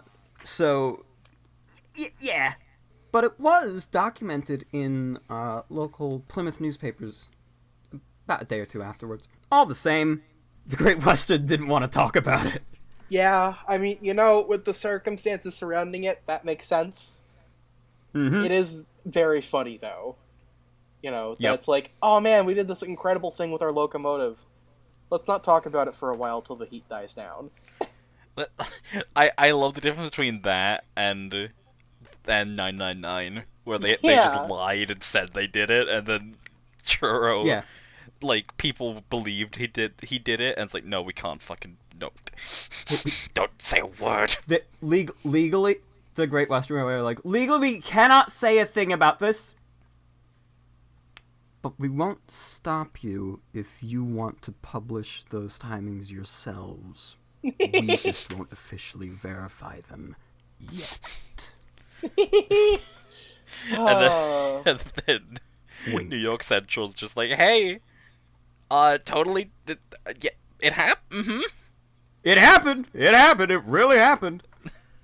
But it was documented in local Plymouth newspapers about a day or two afterwards. All the same, the Great Western didn't want to talk about it. Yeah, I mean, with the circumstances surrounding it, that makes sense. Mm-hmm. It is very funny, though. That Yep. it's like, oh man, we did this incredible thing with our locomotive. Let's not talk about it for a while till the heat dies down. I love the difference between that and 999, where they Yeah. just lied and said they did it, and then Truro, Yeah. like, people believed he did it, and it's like, no, we can't fucking, no. Don't say a word. Legally, the Great Western Railway were like, legally we cannot say a thing about this. But we won't stop you if you want to publish those timings yourselves. We just won't officially verify them yet. And then Wink. New York Central's just like, hey, totally, yeah, it happened, mm-hmm. It happened! It really happened!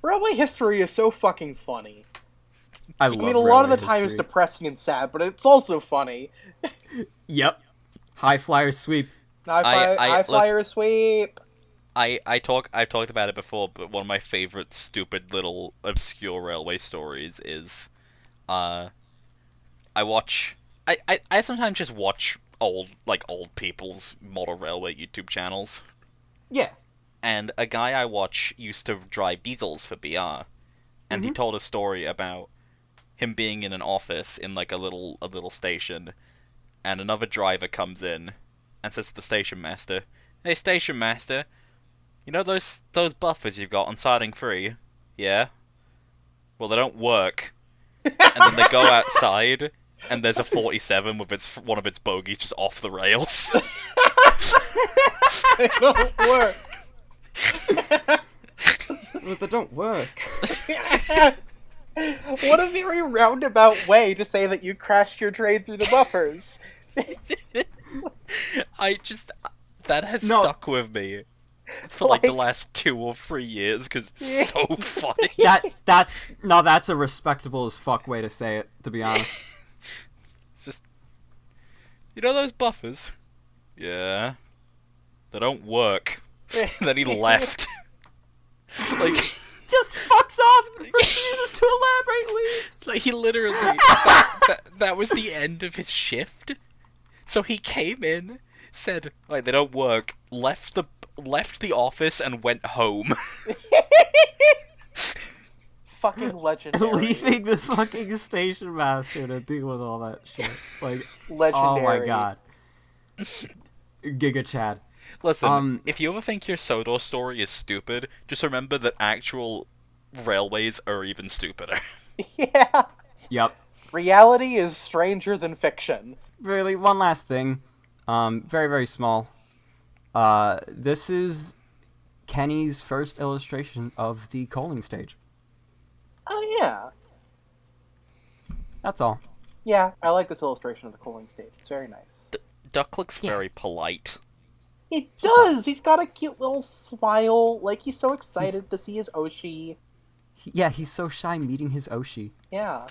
Railway history is so fucking funny. I I mean, a lot of the time it's depressing and sad, but it's also funny. Yep. High flyer sweep. High flyer sweep. I've talked about it before, but one of my favorite stupid little obscure railway stories is, I sometimes just watch old people's model railway YouTube channels. Yeah. And a guy I watch used to drive diesels for BR, and he told a story about him being in an office in like a little station, and another driver comes in and says to the station master, "Hey, station master, you know those buffers you've got on siding 3? Yeah? Well, they don't work." And then they go outside, and there's a 47 with one of its bogies just off the rails. They don't work. But they don't work. What a very roundabout way to say that you crashed your train through the buffers. That has stuck with me for like the last 2 or 3 years because it's so funny. That's a respectable as fuck way to say it, to be honest. It's just, you know those buffers? Yeah. They don't work. Then he left. Like, just fucks off and refuses to elaborate, leave. it's like he literally that was the end of his shift. So he came in, said, like, they don't work, left the office and went home. Fucking legendary. Leaving the fucking station master to deal with all that shit. Like, Legendary. oh my god. Giga Chad. Listen, if you ever think your Sodor story is stupid, just remember that actual railways are even stupider. Yeah. Yep. Reality is stranger than fiction. Really, one last thing. Very, very small. This is Kenny's first illustration of the coaling stage. Oh, yeah. That's all. Yeah, I like this illustration of the coaling stage. It's very nice. Duck looks very polite. He does! He's got a cute little smile. Like, he's so excited to see his Oshi. Yeah, he's so shy meeting his Oshi. Yeah.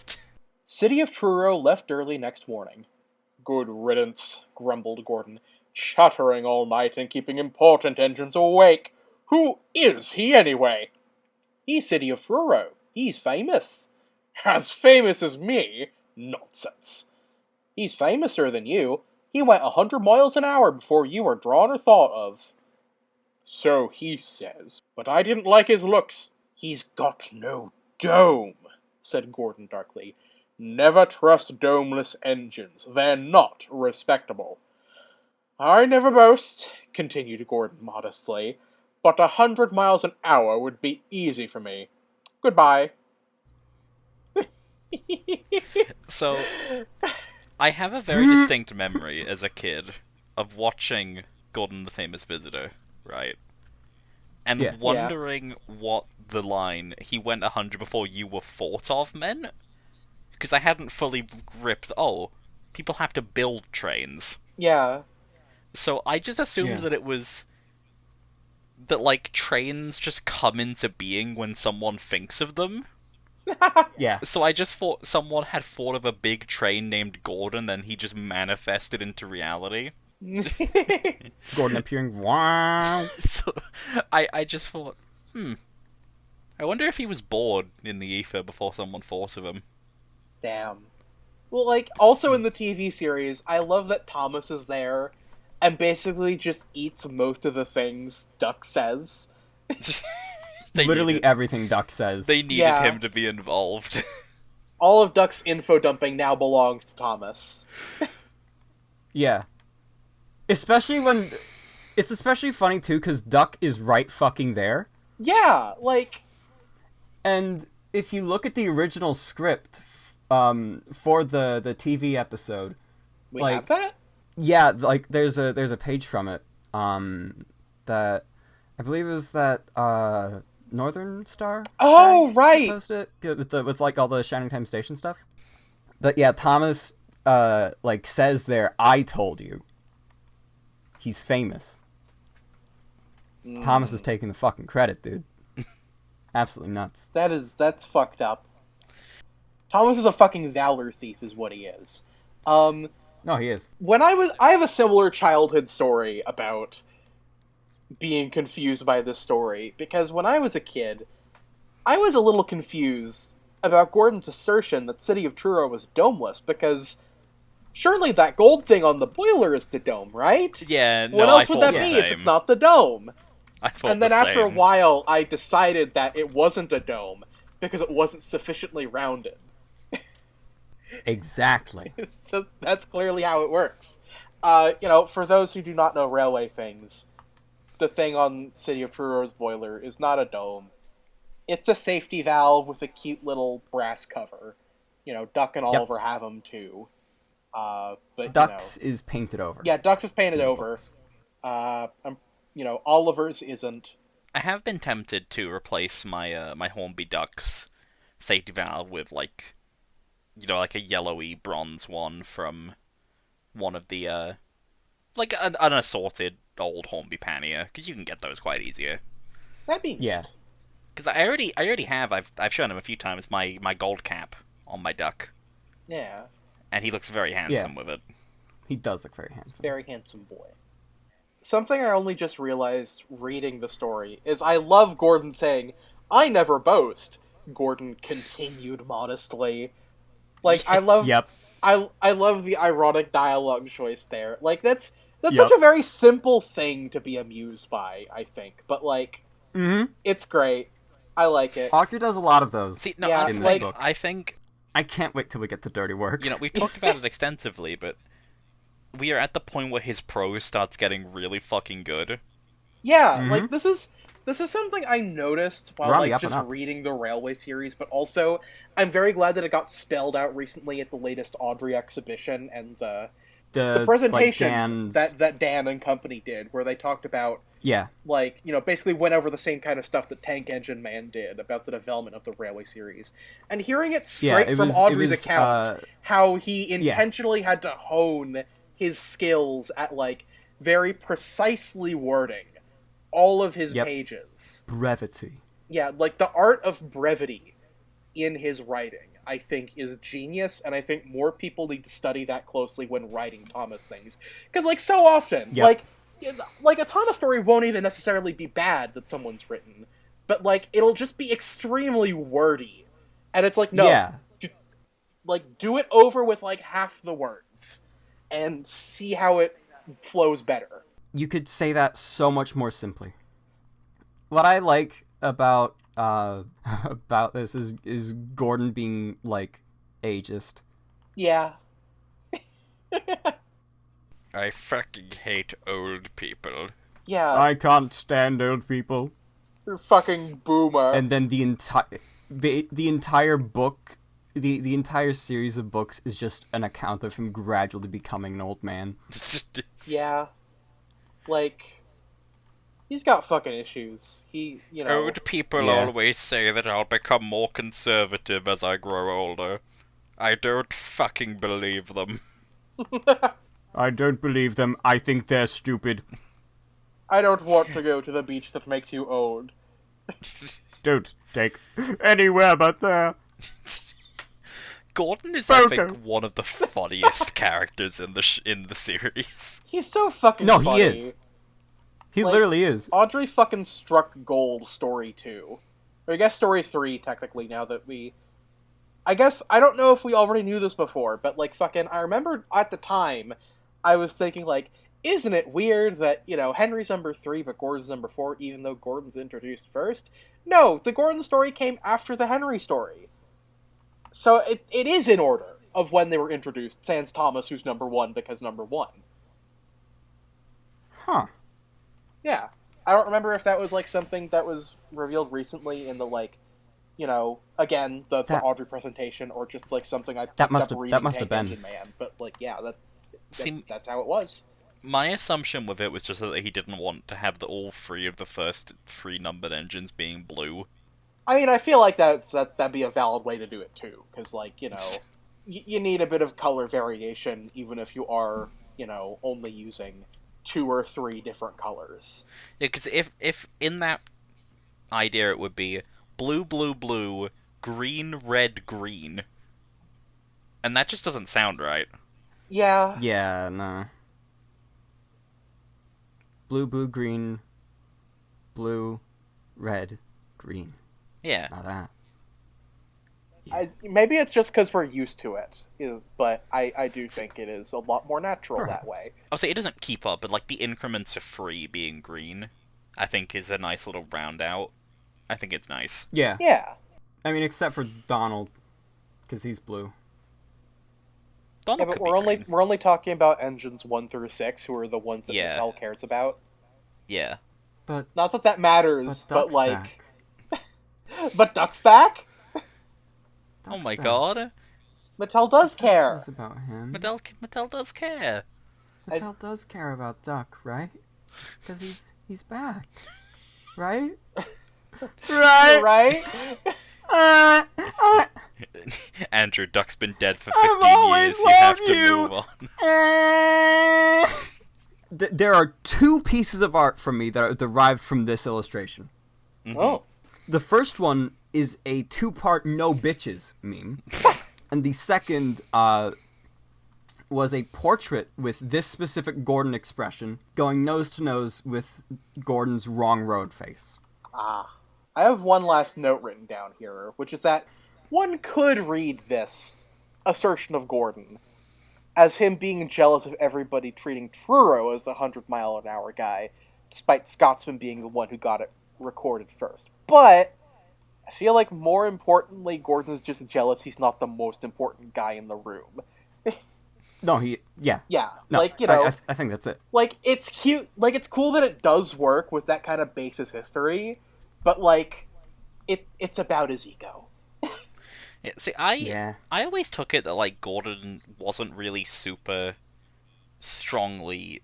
City of Truro left early next morning. Good riddance, grumbled Gordon. Chattering all night and keeping important engines awake. Who is he, anyway? He's City of Truro. He's famous. As famous as me? Nonsense. He's famouser than you. He went 100 miles an hour before you were drawn or thought of. So he says, but I didn't like his looks. He's got no dome, said Gordon darkly. Never trust domeless engines. They're not respectable. I never boast, continued Gordon modestly, but 100 miles an hour would be easy for me. Goodbye. So, I have a very distinct memory as a kid of watching Gordon the Famous Visitor, right? And wondering what the line, he went 100 before you were thought of, meant? Because I hadn't fully gripped, people have to build trains. Yeah. So I just assumed that it was that, like, trains just come into being when someone thinks of them. Yeah. So I just thought someone had thought of a big train named Gordon, then he just manifested into reality. Gordon appearing. Wow. So I just thought, I wonder if he was bored in the ether before someone thought of him. Damn. Well, like, also in the TV series, I love that Thomas is there and basically just eats most of the things Duck says. Literally everything Duck says. They needed him to be involved. All of Duck's info dumping now belongs to Thomas. Yeah. Especially when... It's especially funny, too, because Duck is right fucking there. Yeah, like... And if you look at the original script for the TV episode... We have that? Yeah, like, there's a page from it that... I believe it was that Northern Star. Oh, right! Posted it with like all the Shining Time Station stuff. But yeah, Thomas like says there, "I told you." He's famous. Thomas is taking the fucking credit, dude. Absolutely nuts. That's fucked up. Thomas is a fucking valor thief, is what he is. No, he is. I have a similar childhood story about being confused by this story, because when I was a kid, I was a little confused about Gordon's assertion that City of Truro was domeless, because surely that gold thing on the boiler is the dome, right? Yeah, no, what else I would that thought be the if same. it's not the dome? I thought And then the after a same. while, I decided that it wasn't a dome, because it wasn't sufficiently rounded. Exactly. So that's clearly how it works. For those who do not know railway things, the thing on City of Truro's boiler is not a dome. It's a safety valve with a cute little brass cover. Duck and Oliver have them too. But Duck's is painted over. Yeah, Duck's is painted over. Oliver's isn't. I have been tempted to replace my my Hornby Ducks safety valve with like a yellowy bronze one from one of the like an assorted old Hornby pannier, because you can get those quite easier. That'd be Yeah. Because I already have. I've shown him a few times my gold cap on my duck, yeah, and he looks very handsome with it. He does look very handsome. very handsome boy. Something I only just realized reading the story is I love Gordon saying, "I never boast." Gordon continued modestly. Like, I love. Yep. I love the ironic dialogue choice there. Like, that's such a very simple thing to be amused by, I think. But, like, it's great. I like it. Hawker does a lot of those. See, no, Yeah, I it's think, like- I think I can't wait till we get to dirty work. we've talked about it extensively, but we are at the point where his prose starts getting really fucking good. Yeah, like, this is something I noticed while, We're on the like, up and just up. reading the Railway series, but also, I'm very glad that it got spelled out recently at the latest Audrey exhibition, and the presentation like that Dan and company did, where they talked about, Yeah. like, basically went over the same kind of stuff that Tank Engine Man did about the development of the Railway series. And hearing it straight from Audrey's account, how he intentionally had to hone his skills at, like, very precisely wording all of his pages. Brevity. Yeah, like, the art of brevity in his writing, I think, is genius, and I think more people need to study that closely when writing Thomas things. Because, like, so often, like a Thomas story won't even necessarily be bad that someone's written, but, like, it'll just be extremely wordy. And it's like, no, do it over with, like, half the words, and see how it flows better. You could say that so much more simply. What I like about about this is Gordon being like ageist. Yeah. I fucking hate old people. Yeah. I can't stand old people. You're fucking boomer. And then the entire book, the entire series of books is just an account of him gradually becoming an old man. Yeah. Like, he's got fucking issues. Old people always say that I'll become more conservative as I grow older. I don't fucking believe them. I don't believe them. I think they're stupid. I don't want to go to the beach that makes you old. Don't take anywhere but there. Gordon is, I think, one of the funniest characters in the series. He's so fucking No, funny. he is. He literally is. Audrey fucking struck gold, story 2. Or I guess story 3, technically, now that we... I guess, I don't know if we already knew this before, but, like, fucking, I remember at the time, I was thinking, like, isn't it weird that, you know, Henry's number 3, but Gordon's number 4, even though Gordon's introduced first? No, the Gordon story came after the Henry story. So it is in order of when they were introduced, sans Thomas, who's number 1, because number 1. Huh. Yeah. I don't remember if that was, like, something that was revealed recently in the, like, you know, again, the Audrey presentation, or just, like, something I picked up reading that must have been. Engine Man. But, like, yeah, that's how it was. My assumption with it was just that he didn't want to have all 3 of the first 3 numbered engines being blue. I mean, I feel like that'd be a valid way to do it, too. Because, like, you know, you need a bit of color variation, even if you are, you know, only using 2 or 3 different colors. Yeah, because if in that idea it would be blue, blue, blue, green, red, green. And that just doesn't sound right. Yeah. Yeah, no. Blue, blue, green, blue, red, green. Yeah. Now that. Maybe it's just because we're used to it, but I do think it is a lot more natural Perhaps. that way. I'll say it doesn't keep up, but like the increments of 3 being green, I think is a nice little round out. I think it's nice. Yeah. Yeah. I mean, except for Donald, because he's blue. Donald Yeah, but could be green. we're only talking about engines 1 through 6, who are the ones that Yeah. Mattel cares about. Yeah. But Not that that matters, but Duck's like, back. but Duck's back. Oh Duck's my back. god. Mattel does care. It's about him. Mattel does care. Mattel does care about Duck, right? Because he's back, right? Right? Andrew, Duck's been dead for I've 15 always years. You have loved to you. move on. There are 2 pieces of art from me that are derived from this illustration. Oh. The first one is a 2-part no bitches meme. And the second was a portrait with this specific Gordon expression going nose to nose with Gordon's wrong road face. Ah. I have one last note written down here, which is that one could read this assertion of Gordon as him being jealous of everybody treating Truro as the 100-mile-an-hour guy, despite Scotsman being the one who got it recorded first. But I feel like more importantly, Gordon's just jealous he's not the most important guy in the room. No, yeah. Yeah, No, like, you know, I think that's it. like, it's cute, like, it's cool that it does work with that kind of basis history, but, like, it's about his ego. Yeah, see, Yeah. I always took it that like Gordon wasn't really super strongly,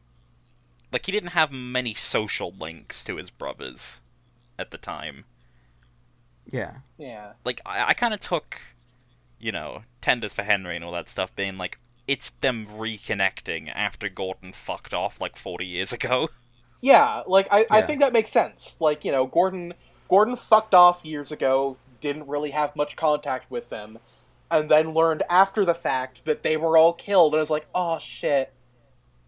like he didn't have many social links to his brothers at the time. Yeah. Yeah. Like I kind of took, you know, tenders for Henry and all that stuff being like it's them reconnecting after Gordon fucked off like 40 years ago. Yeah, like, I Yeah. think that makes sense. Like, you know, Gordon fucked off years ago, didn't really have much contact with them, and then learned after the fact that they were all killed, and was like, oh shit.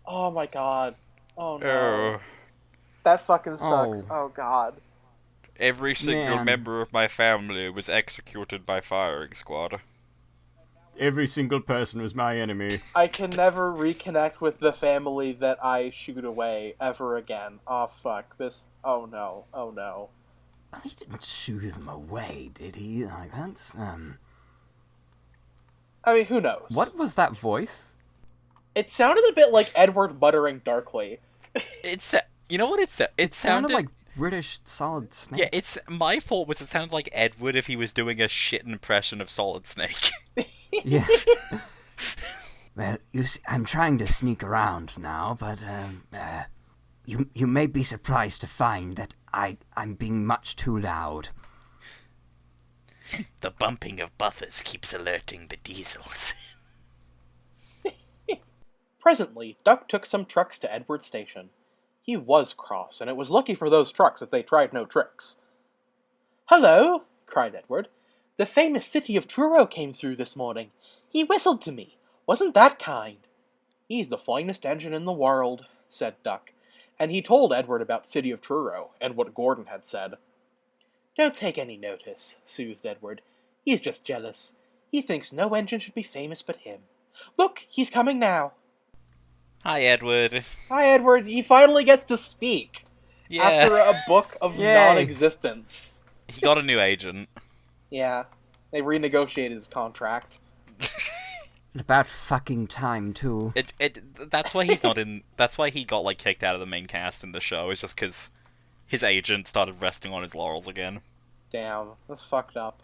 Oh my god. Oh no. That fucking sucks. Oh god. Every single Man. member of my family was executed by firing squad. Every single person was my enemy. I can never reconnect with the family that I shoot away ever again. Oh fuck. This. Oh no. Oh no. He didn't shoo them away, did he? Like, that's, I mean, who knows? What was that voice? It sounded a bit like Edward muttering darkly. It's you know what it Sounded like British Solid Snake. Yeah, it's my fault was it sounded like Edward if he was doing a shit impression of Solid Snake. Yeah. Well, you see, I'm trying to sneak around now, but you may be surprised to find that I'm being much too loud. The bumping of buffers keeps alerting the diesels. Presently, Duck took some trucks to Edward Station. He was cross, and it was lucky for those trucks if they tried no tricks. "Hello!" cried Edward. "The famous City of Truro came through this morning. He whistled to me. Wasn't that kind?" "He's the finest engine in the world," said Duck, and he told Edward about City of Truro, and what Gordon had said. "Don't take any notice," soothed Edward. "He's just jealous. He thinks no engine should be famous but him. Look, he's coming now." Hi, Edward. Hi, Edward. He finally gets to speak. Yeah. After a book of Yay. non-existence. He got a new agent. Yeah. They renegotiated his contract. About fucking time, too. That's why he's not in. That's why he got like kicked out of the main cast in the show. Is just because his agent started resting on his laurels again. Damn. That's fucked up.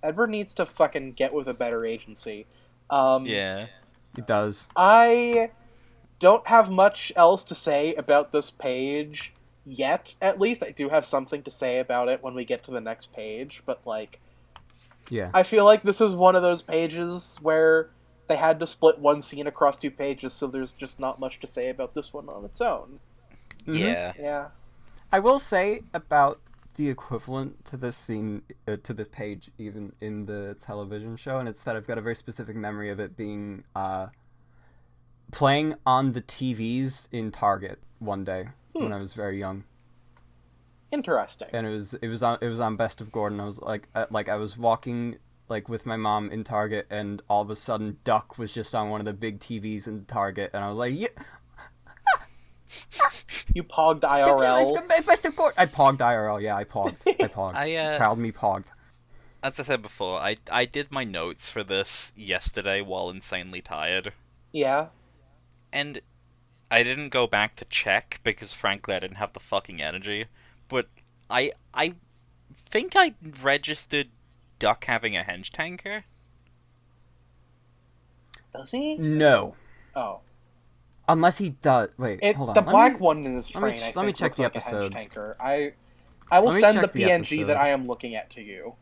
Edward needs to fucking get with a better agency. Yeah. It does. I don't have much else to say about this page yet, at least. I do have something to say about it when we get to the next page, but, like, Yeah. I feel like this is one of those pages where they had to split one scene across 2 pages, so there's just not much to say about this one on its own. Yeah. Yeah. I will say about the equivalent to this scene, to the page, even in the television show, and it's that I've got a very specific memory of it being, playing on the TVs in Target one day when I was very young, Interesting. and it was on Best of Gordon. I was I was walking like with my mom in Target, and all of a sudden Duck was just on one of the big TVs in Target, and I was like, yeah, You pogged IRL. Best of Gordon. I pogged IRL. Yeah, I pogged. I pogged. Child me pogged. As I said before, I did my notes for this yesterday while insanely tired, Yeah. and I didn't go back to check because frankly I didn't have the fucking energy. But I think I registered Duck having a henge tanker. Does he? No. Oh. Unless he does. Wait, hold on. The Let black me- one in his let me train, ch- I let think, me check looks the like episode. a henge tanker. I will Let me send the check the PNG episode. that I am looking at to you.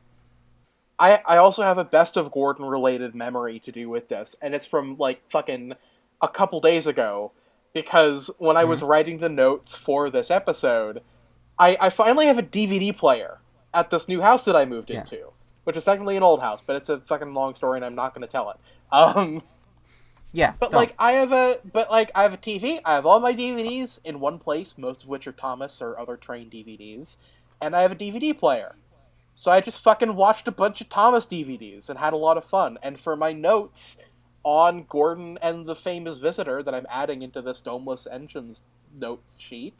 I also have a Best of Gordon related memory to do with this, and it's from, like, fucking a couple days ago, because when I was writing the notes for this episode, I finally have a DVD player at this new house that I moved into, which is technically an old house, but it's a fucking long story and I'm not going to tell it. Yeah, But don't. I have a TV. I have all my DVDs in one place, most of which are Thomas or other train DVDs, and I have a DVD player. So I just fucking watched a bunch of Thomas DVDs and had a lot of fun. And for my notes on Gordon and the Famous Visitor that I'm adding into this Domeless Engines notes sheet,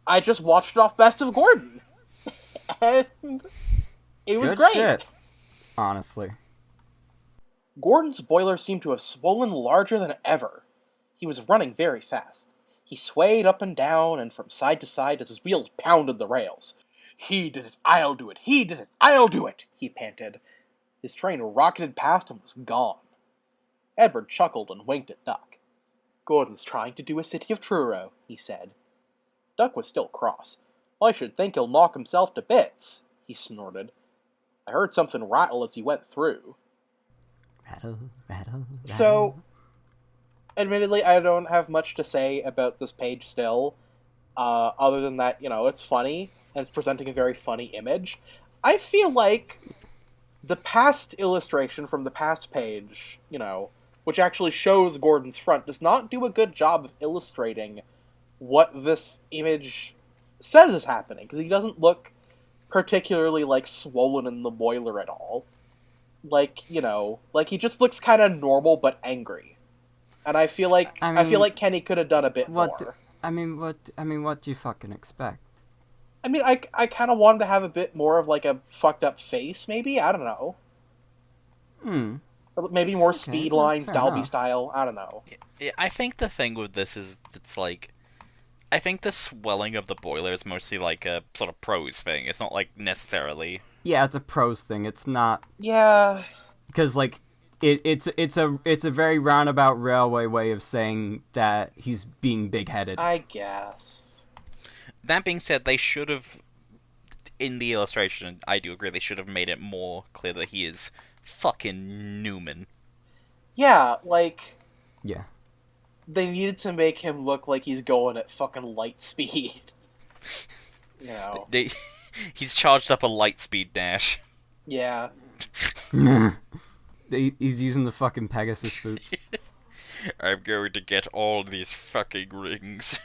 I just watched it off Best of Gordon, and it was Good great. shit. Honestly. Gordon's boiler seemed to have swollen larger than ever. He was running very fast. He swayed up and down and from side to side as his wheels pounded the rails. "He did it, I'll do it, he did it, I'll do it," he panted. His train rocketed past and was gone. Edward chuckled and winked at Duck. "Gordon's trying to do a City of Truro," he said. Duck was still cross. "I should think he'll knock himself to bits," he snorted. "I heard something rattle as he went through." Rattle, rattle. So, admittedly, I don't have much to say about this page still, other than that, it's funny, and it's presenting a very funny image. I feel like the past illustration from the past page, which actually shows Gordon's front, does not do a good job of illustrating what this image says is happening, because he doesn't look particularly, swollen in the boiler at all. He just looks kind of normal but angry. And I feel like Kenny could have done a bit more. What do you fucking expect? I kind of wanted to have a bit more of, a fucked up face, maybe? I don't know. Or maybe more speed lines, fair Dalby enough. style. I don't know. Yeah, I think the thing with this is I think the swelling of the boiler is mostly like a sort of prose thing. It's not necessarily. Yeah, it's a prose thing. It's not Yeah. because it's a very roundabout railway way of saying that he's being big-headed. I guess. That being said, they should have, in the illustration, I do agree, they should have made it more clear that he is fucking Newman. Yeah, Yeah. they needed to make him look like he's going at fucking light speed. You know. He's charged up a light speed dash. Yeah. He's using the fucking Pegasus boots. I'm going to get all these fucking rings.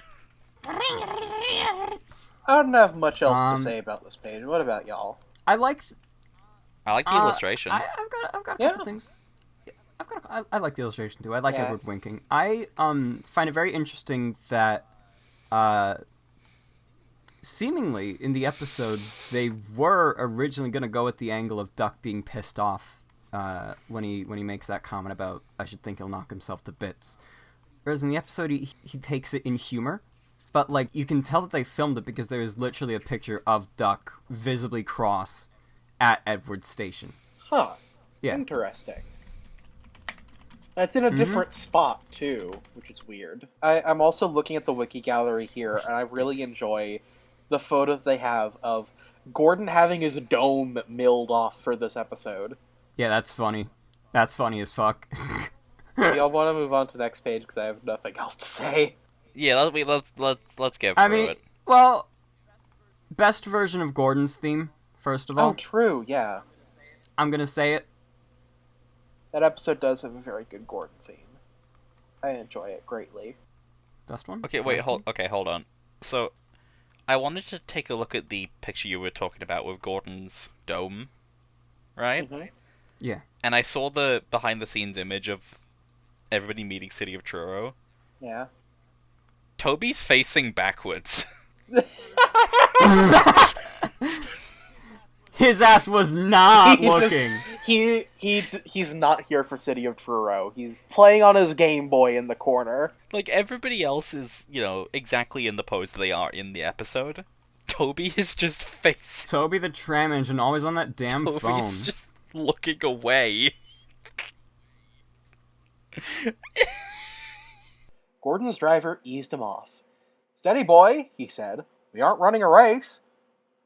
I don't have much else to say about this page. What about y'all? I like the illustration. I've got a couple things. I like the illustration too. I like Edward winking. I find it very interesting that seemingly in the episode they were originally going to go at the angle of Duck being pissed off when he makes that comment about I should think he'll knock himself to bits. Whereas in the episode he takes it in humor. But like you can tell that they filmed it because there is literally a picture of Duck visibly cross at Edward's station. Huh. Yeah. Interesting. It's in a different spot, too, which is weird. I'm also looking at the wiki gallery here, and I really enjoy the photo they have of Gordon having his dome milled off for this episode. Yeah, that's funny. That's funny as fuck. Y'all want to move on to the next page, because I have nothing else to say. Yeah, let's get through it. Well, best version of Gordon's theme, first of all. Oh, true, yeah. I'm gonna say it. That episode does have a very good Gordon theme. I enjoy it greatly. Best one? Okay, wait, hold on. So, I wanted to take a look at the picture you were talking about with Gordon's dome, right? Mm-hmm. Yeah. And I saw the behind-the-scenes image of everybody meeting City of Truro. Yeah. Toby's facing backwards. His ass was not looking. He's not here for City of Truro. He's playing on his Game Boy in the corner. Like, everybody else is, exactly in the pose they are in the episode. Toby is just facing... Toby the tram engine, always on that damn phone. Toby's just looking away. Gordon's driver eased him off. "Steady, boy," he said. "We aren't running a race."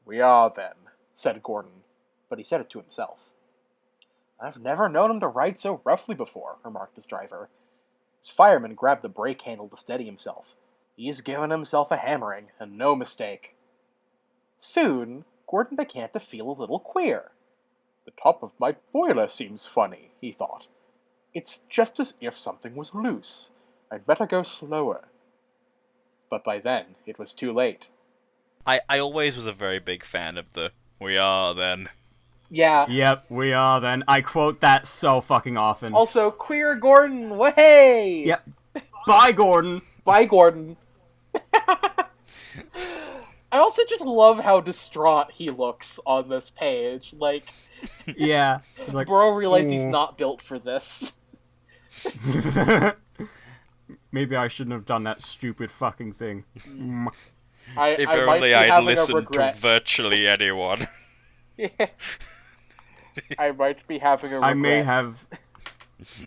"We are, then," said Gordon, but he said it to himself. "I've never known him to ride so roughly before," remarked his driver. His fireman grabbed the brake handle to steady himself. "He's given himself a hammering, and no mistake." Soon, Gordon began to feel a little queer. "The top of my boiler seems funny," he thought. "It's just as if something was loose. I'd better go slower." But by then, it was too late. I always was a very big fan of the "we are, then." Yeah. Yep, we are then. I quote that so fucking often. Also, queer Gordon, way! Yep. Bye, Gordon. Bye, Gordon. I also just love how distraught he looks on this page. Like, Yeah. He's like, bro realized he's not built for this. Maybe I shouldn't have done that stupid fucking thing. If I might only be I'd having a listened to regret. virtually anyone. Yeah. I might be having a regret. I may have.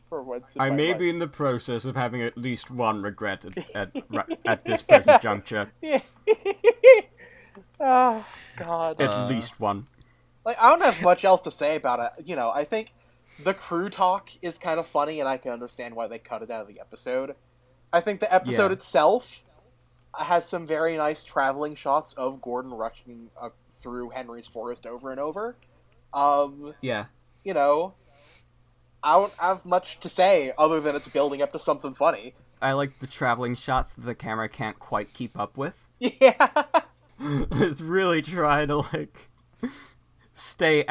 For once in I my may life. be in the process of having at least one regret at this present juncture. Oh, God. At least one. Like, I don't have much else to say about it. I think the crew talk is kind of funny, and I can understand why they cut it out of the episode. I think the episode itself has some very nice traveling shots of Gordon rushing through Henry's forest over and over. Yeah. I don't have much to say other than it's building up to something funny. I like the traveling shots that the camera can't quite keep up with. Yeah. It's really trying to, stay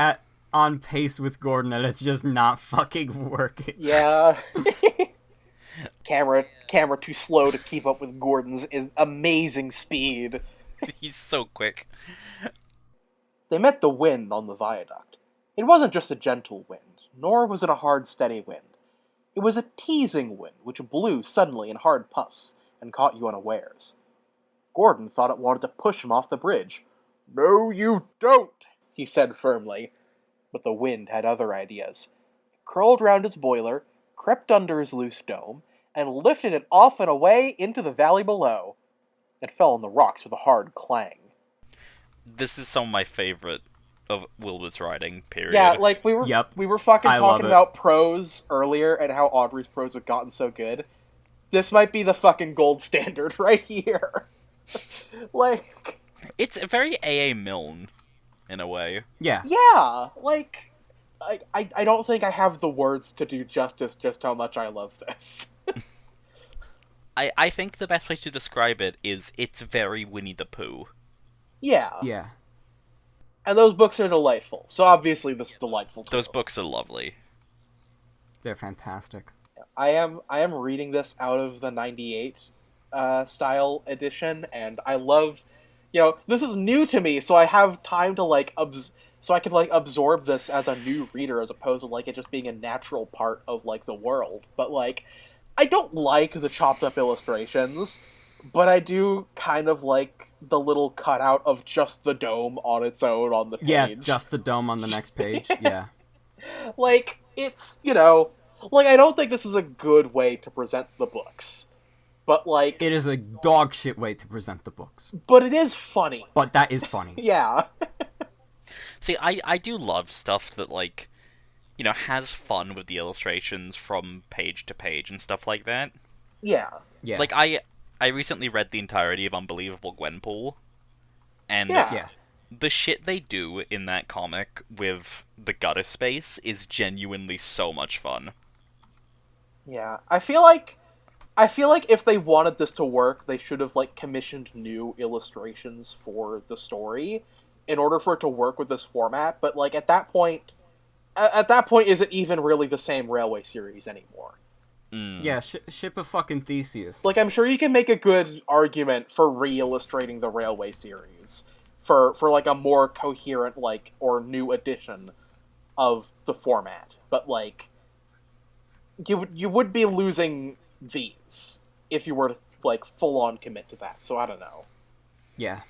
on pace with Gordon, and it's just not fucking working. Yeah. Camera too slow to keep up with Gordon's is amazing speed. He's so quick. They met the wind on the viaduct. It wasn't just a gentle wind, nor was it a hard, steady wind. It was a teasing wind, which blew suddenly in hard puffs and caught you unawares. Gordon thought it wanted to push him off the bridge. "No, you don't," he said firmly. But the wind had other ideas. It curled round his boiler, crept under his loose dome, and lifted it off and away into the valley below. It fell on the rocks with a hard clang. This is some of my favorite of Wilbur's writing, period. Yeah, like, we were fucking I love talking it. about prose earlier and how Audrey's prose had gotten so good. this might be the fucking gold standard right here. Like, It's a very A.A. Milne, in a way. Yeah. yeah, like, I don't think I have the words to do justice just how much I love this. I think the best way to describe it is it's very Winnie the Pooh. Yeah. Yeah. And those books are delightful. So obviously this is delightful too. Those books are lovely. They're fantastic. I am reading this out of the 98 style edition, and I love, this is new to me, so I have time to like so I can like absorb this as a new reader as opposed to like it just being a natural part of like the world. But like I don't like the chopped up illustrations, but I do kind of like the little cutout of just the dome on its own on the page. Yeah, just the dome on the next page. Yeah. Like, it's, like, I don't think this is a good way to present the books. But, like... It is a dog shit way to present the books. But it is funny. But that is funny. Yeah. See, I do love stuff that, like, has fun with the illustrations from page to page and stuff like that. Yeah. Yeah. Like, I recently read the entirety of Unbelievable Gwenpool, and Yeah. the shit they do in that comic with the gutter space is genuinely so much fun. Yeah. I feel like if they wanted this to work, they should have, like, commissioned new illustrations for the story in order for it to work with this format, but, like, at that point, is it even really the same Railway series anymore? Yeah, ship of fucking Theseus. Like, I'm sure you can make a good argument for re-illustrating the Railway series for like, a more coherent, like, or new edition of the format. But, like, you would be losing these if you were to, like, full-on commit to that, so I don't know. Yeah.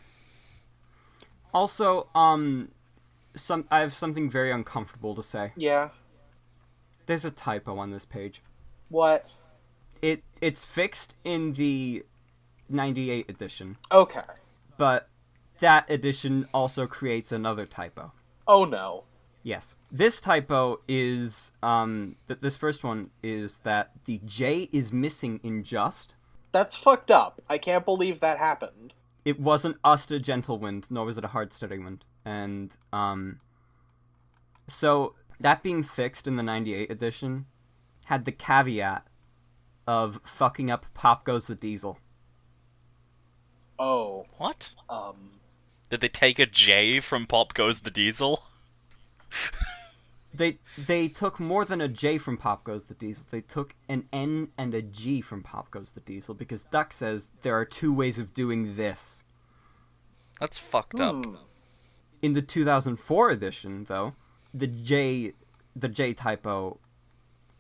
Also, I have something very uncomfortable to say. Yeah. There's a typo on this page. What? It's fixed in the 98 edition, Okay. but that edition also creates another typo. Oh, no. Yes. This typo is, this first one is that the J is missing in just. That's fucked up. I can't believe that happened. It wasn't us a gentle wind, nor was it a hard steady wind. And, so, that being fixed in the 98 edition had the caveat of fucking up Pop Goes the Diesel. Oh. What? Did they take a J from Pop Goes the Diesel? They took more than a J from Pop Goes the Diesel. They took an N and a G from Pop Goes the Diesel, because Duck says there are two ways of doing this. That's fucked up. In the 2004 edition, though, the J typo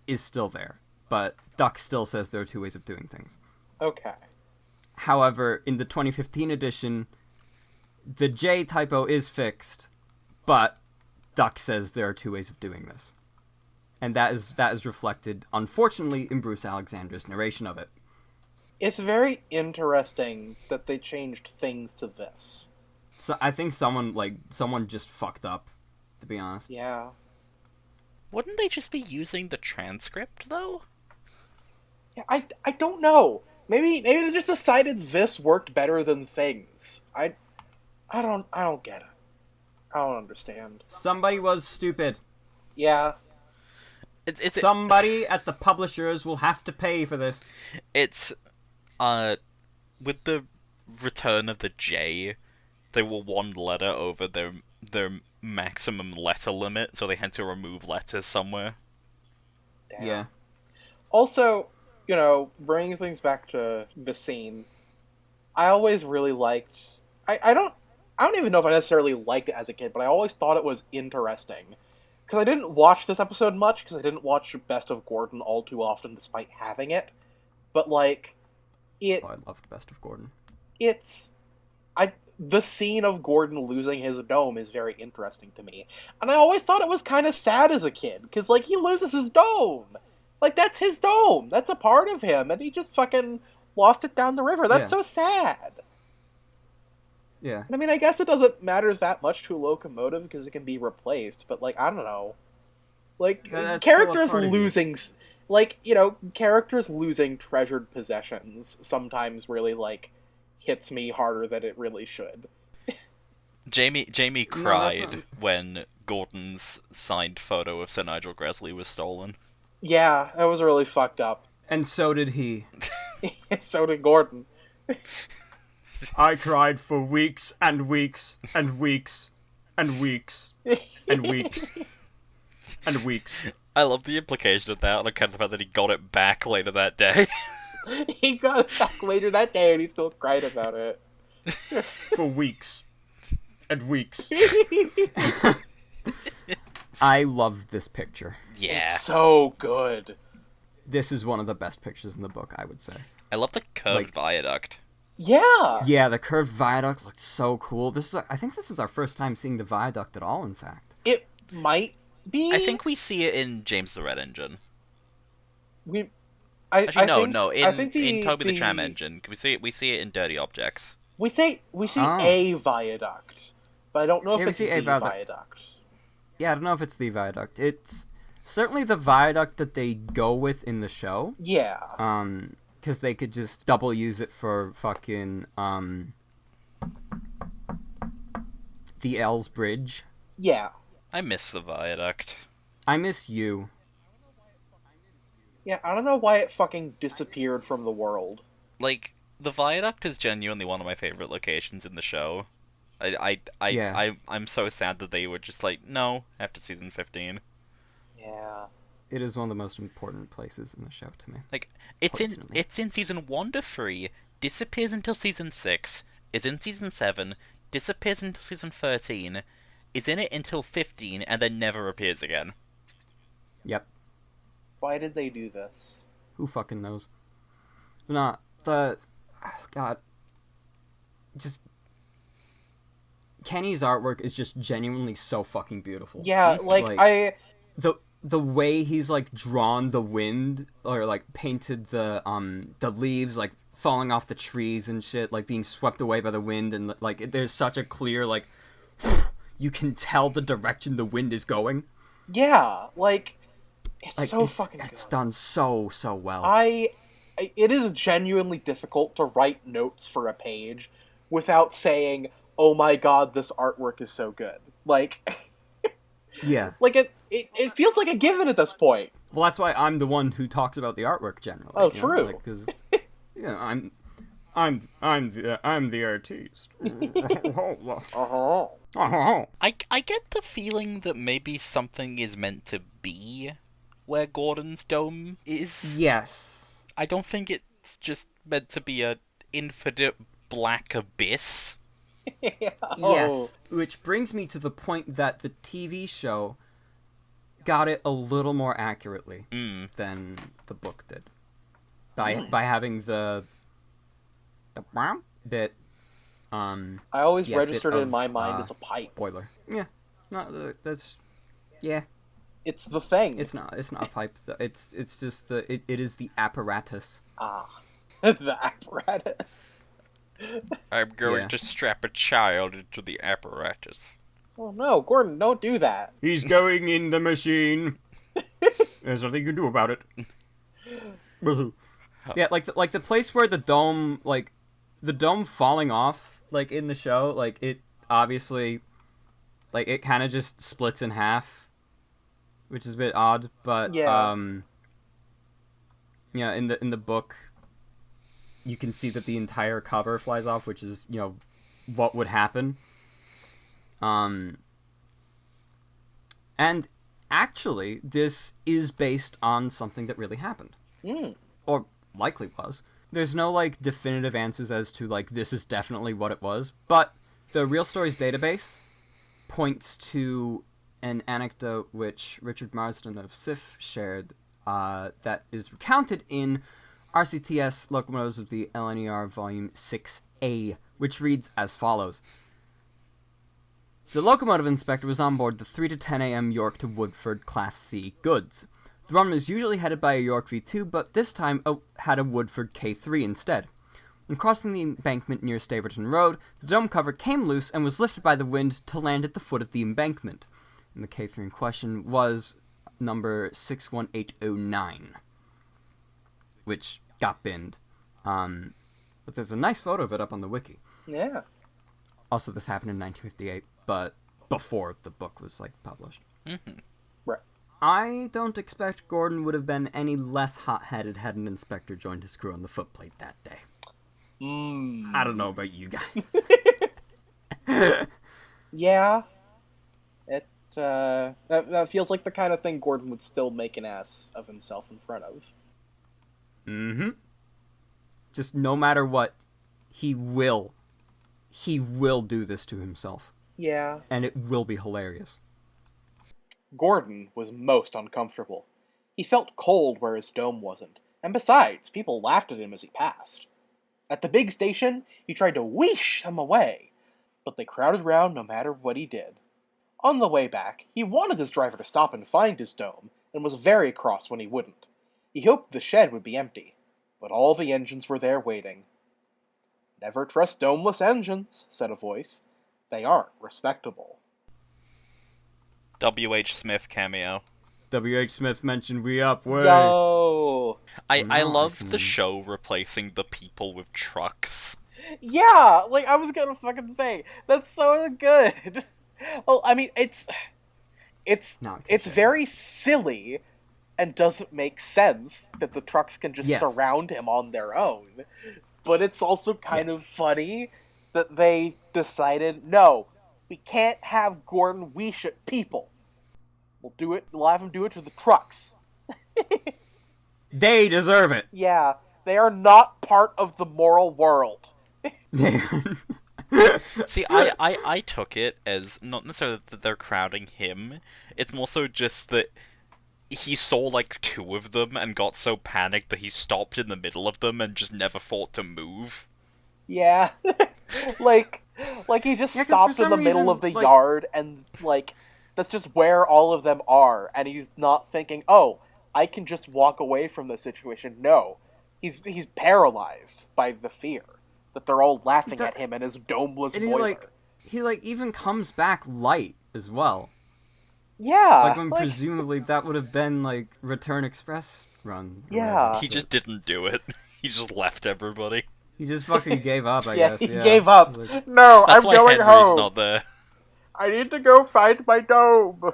is still there, but Duck still says there are two ways of doing things. Okay. However, in the 2015 edition, the J typo is fixed, but Duck says there are two ways of doing this. And that is reflected, unfortunately, in Bruce Alexander's narration of it. It's very interesting that they changed things to this. So I think someone just fucked up, to be honest. Yeah. Wouldn't they just be using the transcript, though? Yeah, I don't know. Maybe they just decided this worked better than things. I don't get it. I don't understand. Somebody was stupid. Yeah. Somebody at the publishers will have to pay for this. It's, with the return of the J, they were one letter over their maximum letter limit, so they had to remove letters somewhere. Damn. Yeah. Also, bringing things back to the scene, I always really liked... I don't even know if I necessarily liked it as a kid, but I always thought it was interesting. Because I didn't watch this episode much, because I didn't watch Best of Gordon all too often, despite having it. But, like, Oh, I love Best of Gordon. The scene of Gordon losing his dome is very interesting to me. And I always thought it was kind of sad as a kid, because, like, he loses his dome. Like, that's his dome. That's a part of him, and he just fucking lost it down the river. That's so sad. Yeah. I mean, I guess it doesn't matter that much to a locomotive, because it can be replaced, but, like, I don't know. Like, That's characters still a part of you. losing... like, characters losing treasured possessions sometimes really, like, hits me harder than it really should. Jamie No, cried when Gordon's signed photo of Sir Nigel Gresley was stolen. Yeah, that was really fucked up. And so did he. So did Gordon. I cried for weeks and weeks and weeks and weeks and weeks and weeks. I love the implication of that, and kind of the fact that he got it back later that day. He got it back later that day and he still cried about it. For weeks and weeks. I love this picture. Yeah. It's so good. This is one of the best pictures in the book, I would say. I love the curved viaduct. Yeah! Yeah, the curved viaduct looked so cool. I think this is our first time seeing the viaduct at all, in fact. It might be. I think we see it in James the Red Engine. In In Toby the Tram Engine. We see it in Dirty Objects. We see a viaduct, but I don't know if it's the viaduct. Yeah, I don't know if it's the viaduct. It's certainly the viaduct that they go with in the show. Yeah. Because they could just double use it for fucking, the L's Bridge. Yeah. I miss the viaduct. I miss you. Yeah, I don't know why it fucking disappeared from the world. Like, the viaduct is genuinely one of my favorite locations in the show. I'm so sad that they were just like, no, after season 15. Yeah. It is one of the most important places in the show to me. Like, it's in season 1 to 3, disappears until season 6, is in season 7, disappears until season 13, is in it until 15, and then never appears again. Yep. Why did they do this? Who fucking knows? God. Just... Kenny's artwork is just genuinely so fucking beautiful. Yeah, The way he's, like, drawn the wind, or, like, painted the leaves, like, falling off the trees and shit, like, being swept away by the wind, and, like, there's such a clear, like, you can tell the direction the wind is going. Yeah, like, it's so fucking good. It's done so well. It is genuinely difficult to write notes for a page without saying, oh my god, this artwork is so good. Like... Yeah. Like, it feels like a given at this point. Well, that's why I'm the one who talks about the artworurt generally. Oh, true. Because, I'm the artiste. I get the feeling that maybe something is meant to be where Gordon's dome is. Yes. I don't think it's just meant to be an infinite black abyss. Yes, which brings me to the point that the TV show got it a little more accurately than the book did. By having the bit I always registered it in my mind as a pipe. Boiler. Yeah. No, that's It's the thing. It's not a pipe. It's just it is the apparatus. The apparatus. I'm going to strap a child into the apparatus. Oh no, Gordon, don't do that. He's going in the machine. There's nothing you can do about it. Yeah, like the place where the dome falling off, like in the show, like it obviously, like it kind of just splits in half, which is a bit odd. But yeah, in the book, you can see that the entire cover flies off, which is, what would happen. And actually, this is based on something that really happened. Or likely was. There's no, definitive answers as to, this is definitely what it was. But the Real Stories database points to an anecdote which Richard Marsden of SIF shared that is recounted in RCTS Locomotives of the LNER Volume 6A, which reads as follows. The locomotive inspector was on board the 3 to 10 a.m. York to Woodford Class C goods. The run was usually headed by a York V2, but this time had a Woodford K3 instead. When crossing the embankment near Staverton Road, the dome cover came loose and was lifted by the wind to land at the foot of the embankment. And the K3 in question was number 61809. which got binned. But there's a nice photo of it up on the wiki. Yeah. Also, this happened in 1958, but before the book was, published. Mm-hmm. Right. I don't expect Gordon would have been any less hot-headed had an inspector joined his crew on the footplate that day. I don't know about you guys. Yeah. It, that feels like the kind of thing Gordon would still make an ass of himself in front of. Mm-hmm. Just no matter what, he will do this to himself. Yeah. And it will be hilarious. Gordon was most uncomfortable. He felt cold where his dome wasn't, and besides, people laughed at him as he passed. At the big station, he tried to wheesh them away, but they crowded round no matter what he did. On the way back, he wanted his driver to stop and find his dome, and was very cross when he wouldn't. He hoped the shed would be empty, but all the engines were there waiting. "Never trust domeless engines," said a voice. "They aren't respectable." W.H. Smith cameo. W.H. Smith mentioned "We Up, way." Yo! I love the show replacing the people with trucks. Yeah! I was gonna fucking say, that's so good! Well, I mean, it's very silly, and doesn't make sense that the trucks can just surround him on their own. But it's also kind of funny that they decided, no, we can't have Gordon wheesh at people. We'll have him do it to the trucks. They deserve it. Yeah, they are not part of the moral world. See, I took it as not necessarily that they're crowding him. It's more so just that he saw, 2 of them and got so panicked that he stopped in the middle of them and just never thought to move. Yeah. He just stopped in the middle of the yard and, that's just where all of them are, and he's not thinking, oh, I can just walk away from the situation. No. He's paralyzed by the fear that they're all laughing at him and his domeless boiler. He even comes back light as well. Yeah. When presumably that would have been, Return Express run. Yeah. He just didn't do it. He just left everybody. He just fucking gave up, I guess. He gave up. No, That's I'm why going Henry's home. not there. I need to go find my dome.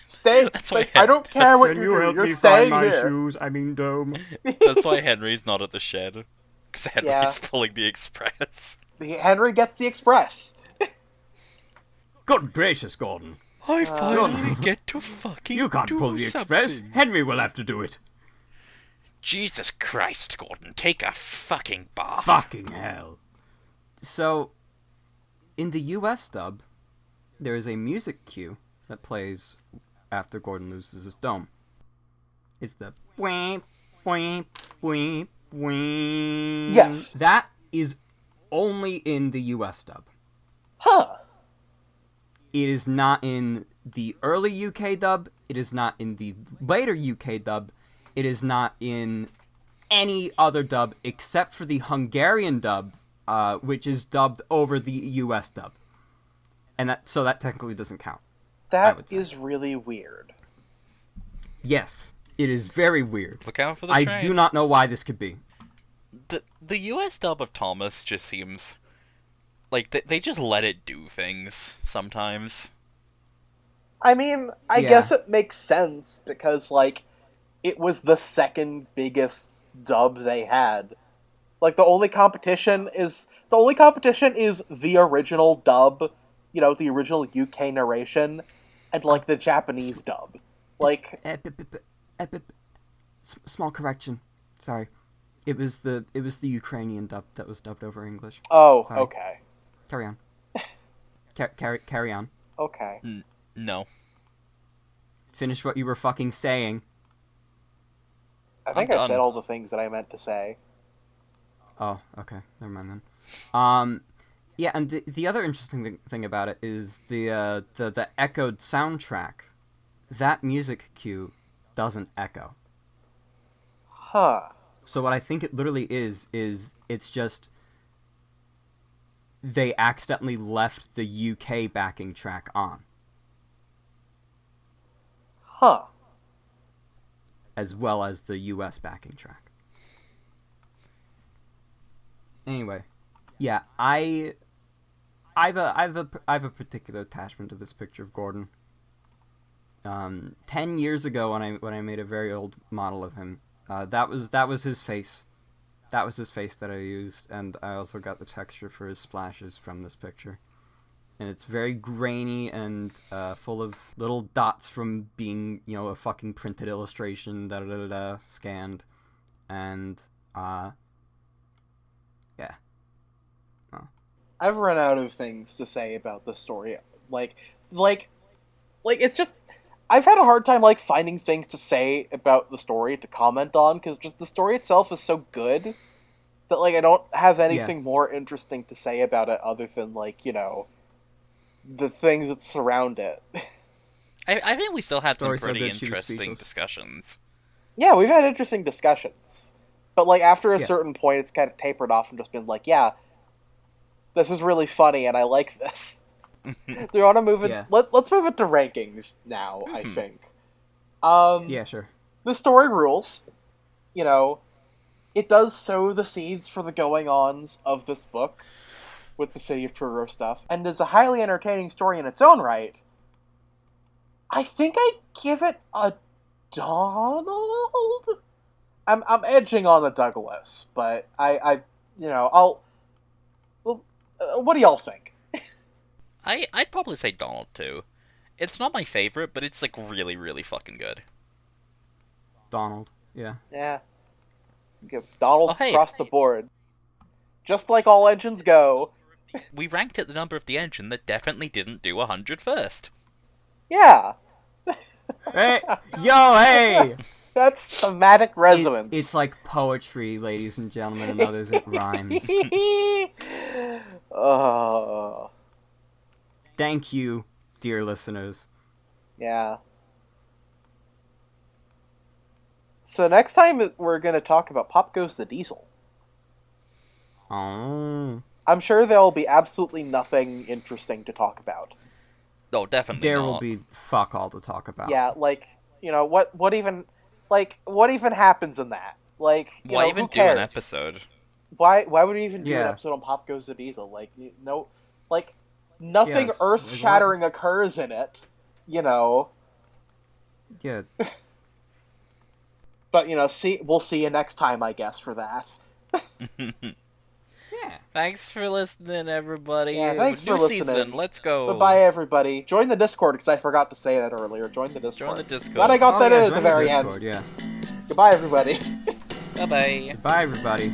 Stay. That's why I don't care what Can you you do. help You're me staying find my here. shoes? I mean, dome. That's why Henry's not at the shed. Because Henry's Yeah. pulling the express. Henry gets the express. Good gracious, Gordon. I finally get to fucking You can't do pull the something. express. Henry will have to do it. Jesus Christ, Gordon, take a fucking bath. Fucking hell. So, in the US dub, there is a music cue that plays after Gordon loses his dome. It's the wham, wham, wham, wham. Yes. That is only in the US dub. Huh. It is not in the early UK dub. It is not in the later UK dub. It is not in any other dub except for the Hungarian dub, which is dubbed over the US dub. And that technically doesn't count. That is really weird. Yes, it is very weird. Look out for the train. I do not know why this could be. The US dub of Thomas just seems like they just let it do things sometimes. I mean, I guess it makes sense because, it was the second biggest dub they had. The only competition is the original dub, the original UK narration, and the Japanese dub. Small correction. Sorry. It was the Ukrainian dub that was dubbed over English. Oh, Sorry. okay. Carry on. Carry on. Okay. No. Finish what you were fucking saying. I think I'm I said done. all the things that I meant to say. Oh, okay. Never mind then. Yeah, and the other interesting thing about it is the echoed soundtrack. That music cue doesn't echo. Huh. So what I think it literally is it's just they accidentally left the UK backing track on. Huh. As well as the US backing track. Anyway, yeah, I have a particular attachment to this picture of Gordon. 10 years ago when I made a very old model of him, that was his face. That was his face that I used, and I also got the texture for his splashes from this picture. And it's very grainy and full of little dots from being, a fucking printed illustration, scanned. And, yeah. Oh. I've run out of things to say about the story. Like, it's just... I've had a hard time, finding things to say about the story to comment on, because just the story itself is so good that, I don't have anything more interesting to say about it other than, the things that surround it. I think we still had some Story's so pretty good, she was interesting speechless. discussions. Yeah, we've had interesting discussions. But, after a certain point, it's kind of tapered off and just been yeah, this is really funny and I like this. Do you want to move it? Yeah. Let's move it to rankings now, I think. Yeah, sure. The story rules. It does sow the seeds for the going-ons of this book with the City of Truro stuff, and is a highly entertaining story in its own right. I think I give it a Donald? I'm edging on the Douglas, but I'll... what do y'all think? I'd probably say Donald, too. It's not my favorite, but it's, really, really fucking good. Donald, yeah. Yeah. Give Donald Oh, hey. across the board. Just like all engines go. We ranked it the number of the engine that definitely didn't do 100 first. Yeah. Hey, hey! That's thematic resonance. It's like poetry, ladies and gentlemen, and others it rhymes. Oh. Thank you, dear listeners. Yeah. So next time we're going to talk about Pop Goes the Diesel. Oh. I'm sure there will be absolutely nothing interesting to talk about. Oh, definitely There not. will be fuck all to talk about. Yeah, what even happens in that? Why who even do cares? an episode? Why would we even do an Yeah. episode on Pop Goes the Diesel? Nothing Yes, earth-shattering occurs in it, Yeah. But, we'll see you next time, I guess, for that. Yeah. Thanks for listening, everybody. Yeah, thanks for New listening. season, let's go. Goodbye, everybody. Join the Discord, because I forgot to say that earlier. Join the Discord. Join the Discord. Glad I got that in at the join very Discord, end. Yeah. Goodbye, everybody. Bye-bye. Bye, everybody.